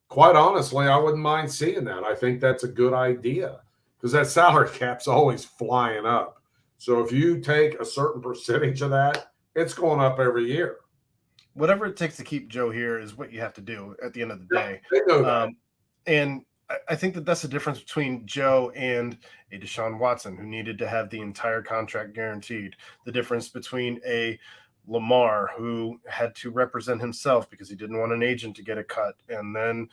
quite honestly, I wouldn't mind seeing that. I think that's a good idea because that salary cap's always flying up. So if you take a certain percentage of that, it's going up every year. Whatever it takes to keep Joe here is what you have to do at the end of the day. They know that. And I think that that's the difference between Joe and a Deshaun Watson, who needed to have the entire contract guaranteed. The difference between a Lamar, who had to represent himself because he didn't want an agent to get a cut. And then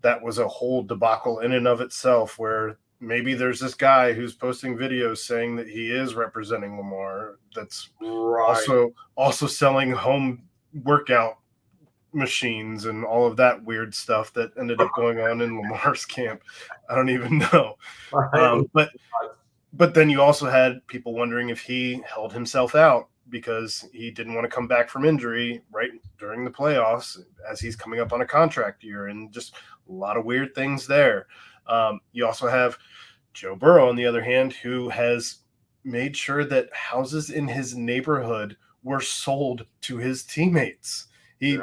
that was a whole debacle in and of itself, where maybe there's this guy who's posting videos saying that he is representing Lamar. That's also selling home workout machines and all of that weird stuff that ended up going on in Lamar's camp. I don't even know. But But then you also had people wondering if he held himself out because he didn't want to come back from injury right during the playoffs as he's coming up on a contract year, and just a lot of weird things there. You also have Joe Burrow, on the other hand, who has made sure that houses in his neighborhood were sold to his teammates. He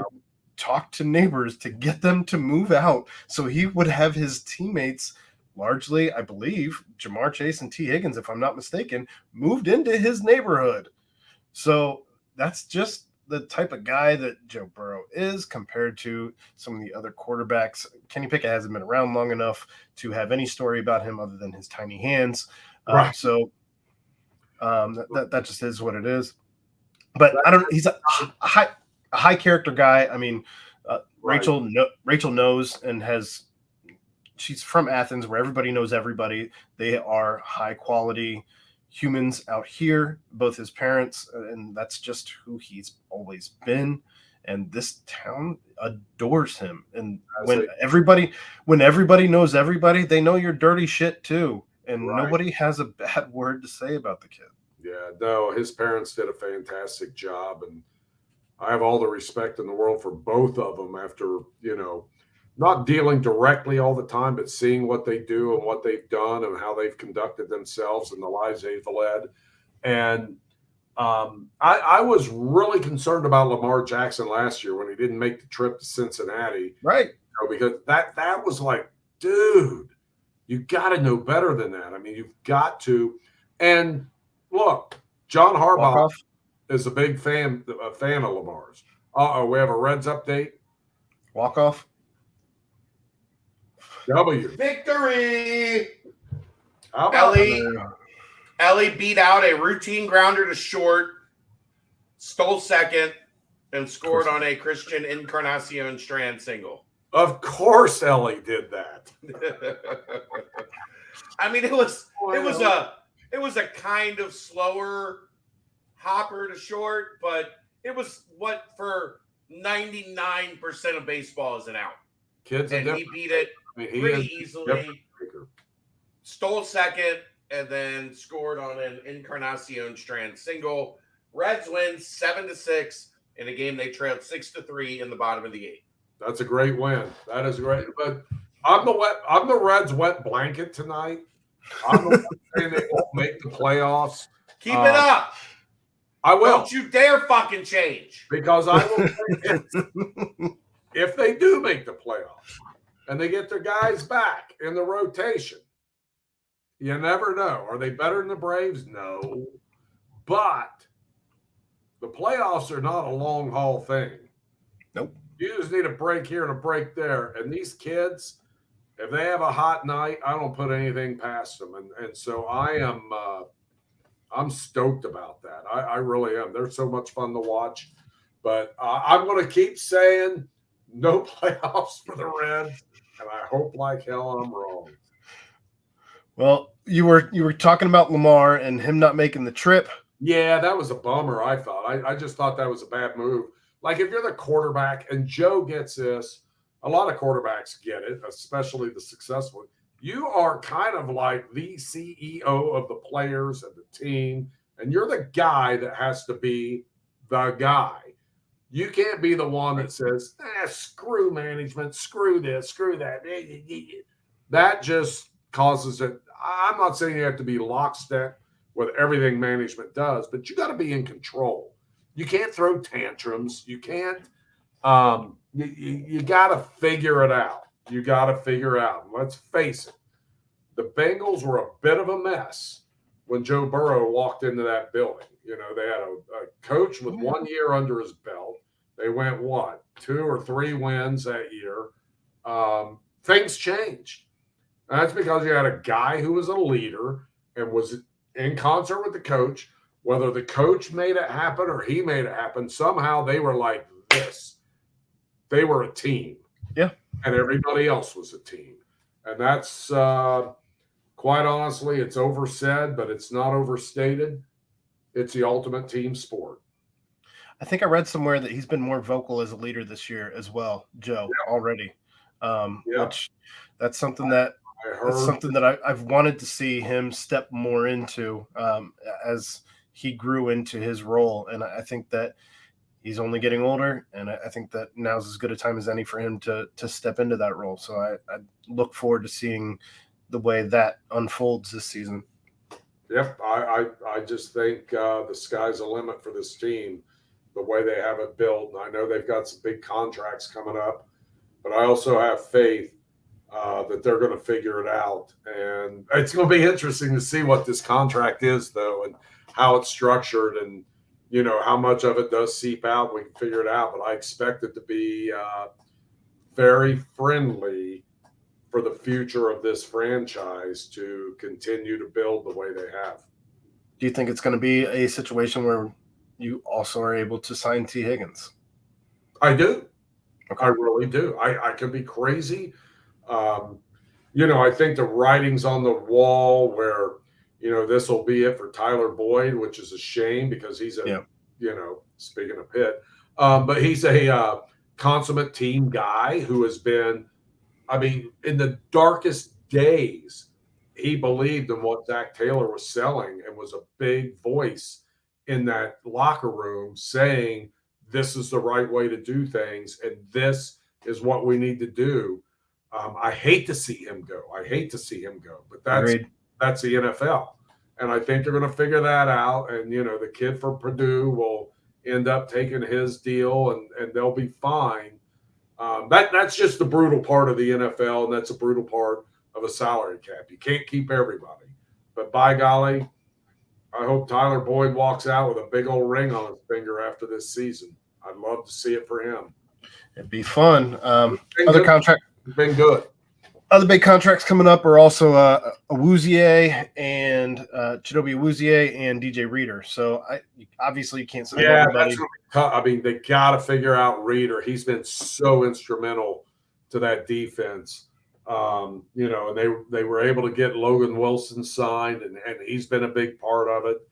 talked to neighbors to get them to move out so he would have his teammates, largely, I believe, Jamar Chase and T. Higgins, if I'm not mistaken, moved into his neighborhood. So that's just the type of guy that Joe Burrow is compared to some of the other quarterbacks. Kenny Pickett hasn't been around long enough to have any story about him other than his tiny hands. Right. That just is what it is. But I don't. He's a high character guy. I mean, Rachel knows and has. She's from Athens, where everybody knows everybody. They are high quality humans out here, both his parents, and that's just who he's always been. And this town adores him. And when everybody knows everybody, they know you're dirty shit too. And nobody has a bad word to say about the kid. Yeah, no, his parents did a fantastic job, and I have all the respect in the world for both of them after, not dealing directly all the time, but seeing what they do and what they've done and how they've conducted themselves and the lives they've led. And I was really concerned about Lamar Jackson last year when he didn't make the trip to Cincinnati. Right. Because that was like, dude, you got to know better than that. I mean, you've got to. And look, John Harbaugh is a big fan of Lamar's. We have a Reds update. Walk off. W. Victory. How about Ellie beat out a routine grounder to short, stole second, and scored on a Christian Encarnacion Strand single. Of course Ellie did that. I mean, it was a kind of slower hopper to short, but it was what for 99% of baseball is an out. Kids, and he beat it pretty easily. Stole second and then scored on an Encarnacion Strand single. Reds win 7-6 in a game they trailed 6-3 in the bottom of the 8th. That's a great win. That is great. But I'm the Reds wet blanket tonight. I'm the one saying they won't make the playoffs. Keep it up. I will. Don't you dare fucking change. Because I will say if they do make the playoffs and they get their guys back in the rotation, you never know. Are they better than the Braves? No. But the playoffs are not a long haul thing. Nope. You just need a break here and a break there. And these kids, if they have a hot night, I don't put anything past them. And so I'm stoked about that. I really am. They're so much fun to watch. But I'm going to keep saying no playoffs for the Reds, and I hope like hell I'm wrong. Well, you were talking about Lamar and him not making the trip. Yeah, that was a bummer, I thought. I just thought that was a bad move. Like, if you're the quarterback, and Joe gets this, a lot of quarterbacks get it, especially the successful ones. You are kind of like the CEO of the players and the team, and you're the guy that has to be the guy. You can't be the one that says, screw management, screw this, screw that. That just causes it. I'm not saying you have to be lockstep with everything management does, but you got to be in control. You can't throw tantrums. You can't. You got to figure it out. You got to figure out. Let's face it. The Bengals were a bit of a mess when Joe Burrow walked into that building. They had a coach with 1 year under his belt. They went, 2 or 3 wins that year. Things changed. And that's because you had a guy who was a leader and was in concert with the coach. Whether the coach made it happen or he made it happen, somehow they were like this. They were a team. Yeah. And everybody else was a team. And that's, quite honestly, it's oversaid, but it's not overstated. It's the ultimate team sport. I think I read somewhere that he's been more vocal as a leader this year as well, Joe, already. Which that's something that that's something that I've wanted to see him step more into as he grew into his role. And I think that he's only getting older, and I think that now's as good a time as any for him to step into that role. So I look forward to seeing the way that unfolds this season. Yep, I just think the sky's the limit for this team, the way they have it built. And I know they've got some big contracts coming up, but I also have faith that they're going to figure it out. And it's going to be interesting to see what this contract is, though, and how it's structured, and how much of it does seep out. We can figure it out, but I expect it to be very friendly for the future of this franchise to continue to build the way they have. Do you think it's going to be a situation where you also are able to sign T. Higgins? I do. Okay. I really do. I could be crazy. I think the writing's on the wall where, this will be it for Tyler Boyd, which is a shame because he's speaking of Pitt, but he's a consummate team guy who has been, in the darkest days, he believed in what Zach Taylor was selling and was a big voice in that locker room saying, this is the right way to do things, and this is what we need to do. I hate to see him go. But that's the NFL. And I think they're going to figure that out. And, the kid from Purdue will end up taking his deal, and they'll be fine. That's just the brutal part of the NFL, and that's a brutal part of a salary cap. You can't keep everybody. But by golly, I hope Tyler Boyd walks out with a big old ring on his finger after this season. I'd love to see it for him. It'd be fun. It's been good. Other big contracts coming up are also Awuzie and Chidobe Awuzie and DJ Reader. So obviously you can't sign everybody. They got to figure out Reader. He's been so instrumental to that defense. And they were able to get Logan Wilson signed, and he's been a big part of it.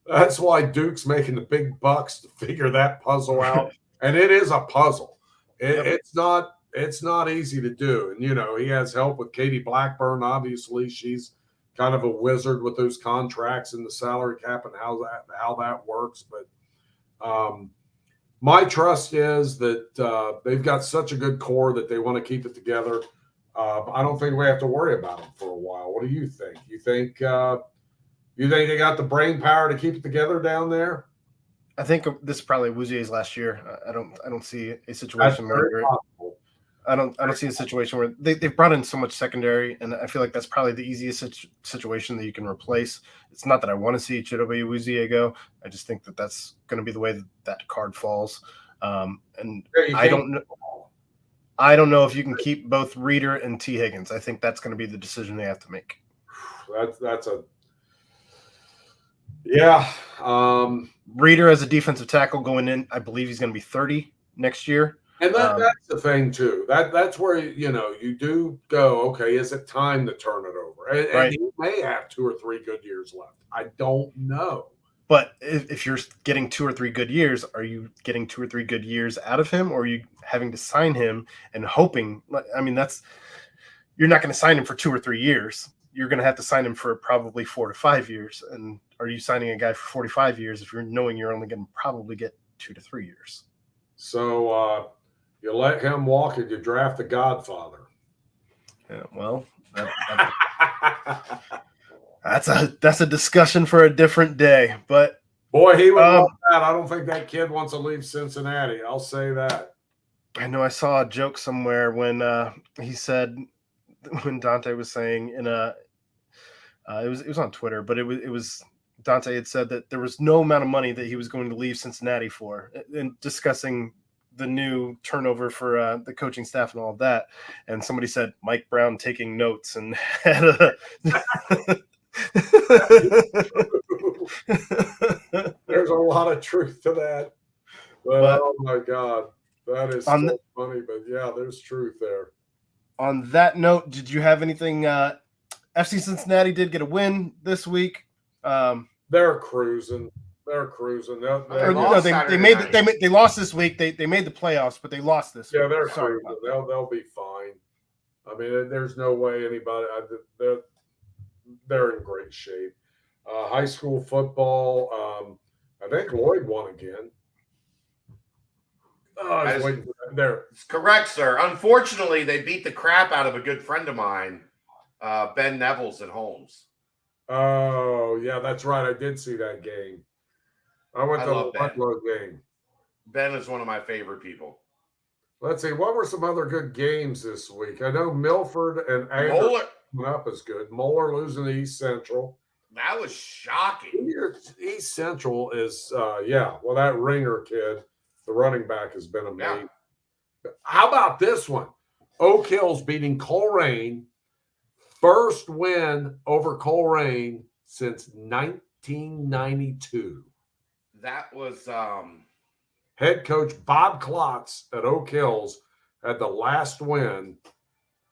That's why Duke's making the big bucks to figure that puzzle out. And it is a puzzle. It's not easy to do. And, he has help with Katie Blackburn. Obviously, she's kind of a wizard with those contracts and the salary cap and how that works. But my trust is that they've got such a good core that they want to keep it together. I don't think we have to worry about them for a while. What do you think? You think they got the brain power to keep it together down there? I think this is probably Awuzie's last year. I don't see a situation where I don't see a situation where they've brought in so much secondary, and I feel like that's probably the easiest situation that you can replace. It's not that I want to see Chidobe Awuzie go. I just think that that's going to be the way that card falls. And I don't know if you can keep both Reader and T. Higgins. I think that's going to be the decision they have to make. Reader as a defensive tackle going in, I believe he's going to be 30 next year. And that's the thing too. That's where you do go, okay, is it time to turn it over? And he may have 2 or 3 good years left. I don't know. But if you're getting 2 or 3 good years, are you getting 2 or 3 good years out of him, or are you having to sign him and hoping? You're not going to sign him for 2 or 3 years. You're going to have to sign him for probably 4 to 5 years. And are you signing a guy for 45 years if you're knowing you're only going to probably get 2 to 3 years? So you let him walk and you draft the Godfather. Yeah, well, that's a discussion for a different day. But boy, he would love that. I don't think that kid wants to leave Cincinnati. I'll say that. I know I saw a joke somewhere when he said, when Dante was saying it was on Twitter, but it was Dante had said that there was no amount of money that he was going to leave Cincinnati for, and discussing the new turnover for the coaching staff and all of that. And somebody said Mike Brown taking notes and had There's a lot of truth to that. But oh my God, that is so funny. But yeah, there's truth there. On that note, did you have anything? FC Cincinnati did get a win this week. They're cruising. They're cruising. They lost they lost this week. They made the playoffs, but they lost this week. Yeah, they're cruising. They'll be fine. I mean, there's no way anybody. They're in great shape. High school football. I think Lloyd won again. I was waiting for that. There. It's correct, sir. Unfortunately, they beat the crap out of a good friend of mine, Ben Neville's at Holmes. Oh, yeah, that's right. I did see that game. I went to the Ludlow game. Ben is one of my favorite people. Let's see. What were some other good games this week? I know Milford and Moeller coming up is good. Moeller losing to East Central. That was shocking. East Central is, well, that Ringer kid, the running back, has been amazing. Yeah. How about this one? Oak Hill's beating Coleraine. First win over Coleraine since 1992. That was head coach Bob Klotz at Oak Hills had the last win.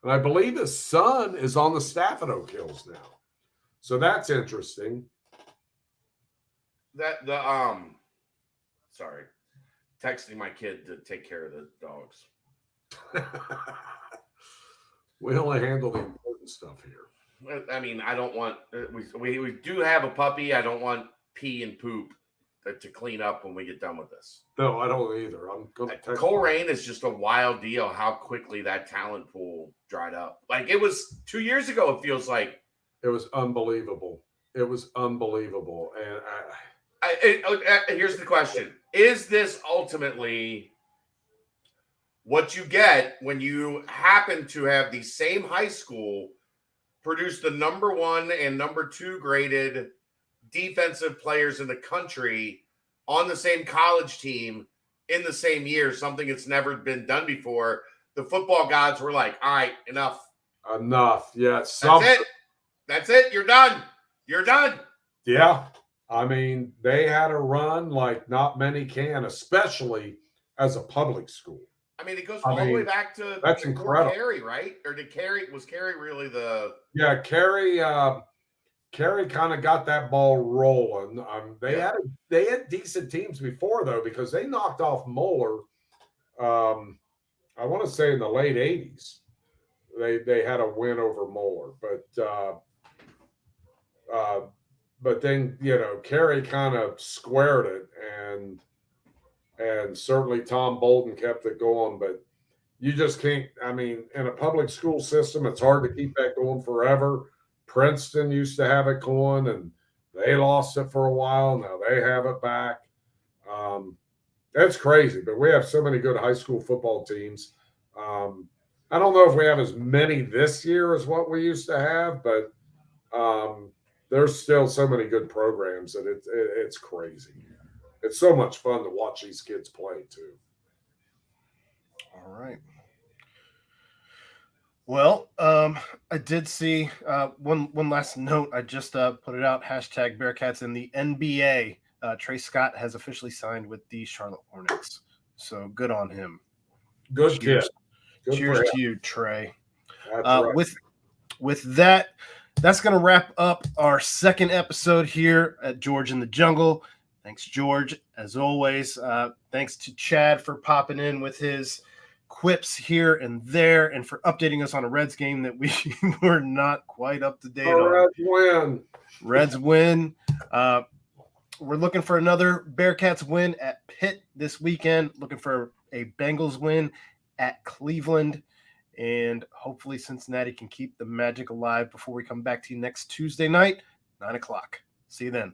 And I believe his son is on the staff at Oak Hills now. So that's interesting. Sorry. Texting my kid to take care of the dogs. We only handle the important stuff here. I mean, I don't want we do have a puppy. I don't want pee and poop to clean up when we get done with this. No, I don't either. Coleraine is just a wild deal how quickly that talent pool dried up. Like it was 2 years ago, it feels like. It was unbelievable. And here's the question. Is this ultimately what you get when you happen to have the same high school produce the number 1 and number 2 graded defensive players in the country on the same college team in the same year, something that's never been done before? The football gods were like, all right, enough. Yeah. That's it. You're done. Yeah. I mean, they had a run like not many can, especially as a public school. I mean, it goes all the way back to that's incredible. Carey, right? Or was Carey really the? Yeah, Carey kind of got that ball rolling. They had decent teams before though, because they knocked off Moeller. I want to say in the late '80s, they had a win over Moeller, but then Carey kind of squared it, and certainly Tom Bolden kept it going, but you just can't. I mean, in a public school system, it's hard to keep that going forever. Princeton used to have it going, and they lost it for a while. Now they have it back. That's crazy, but we have so many good high school football teams. I don't know if we have as many this year as what we used to have, but there's still so many good programs that it's crazy. It's so much fun to watch these kids play too. All right. Well, I did see one last note. I just put it out. Hashtag Bearcats in the NBA. Trey Scott has officially signed with the Charlotte Hornets. So good on him. Good Cheers. Good Cheers to you, Trey. That's right. With that, that's going to wrap up our second episode here at George in the Jungle. Thanks, George, as always. Thanks to Chad for popping in with his quips here and there, and for updating us on a Reds game that we were not quite up to date on. Reds win. We're looking for another Bearcats win at Pitt this weekend. Looking for a Bengals win at Cleveland. And hopefully Cincinnati can keep the magic alive before we come back to you next Tuesday night, 9:00. See you then.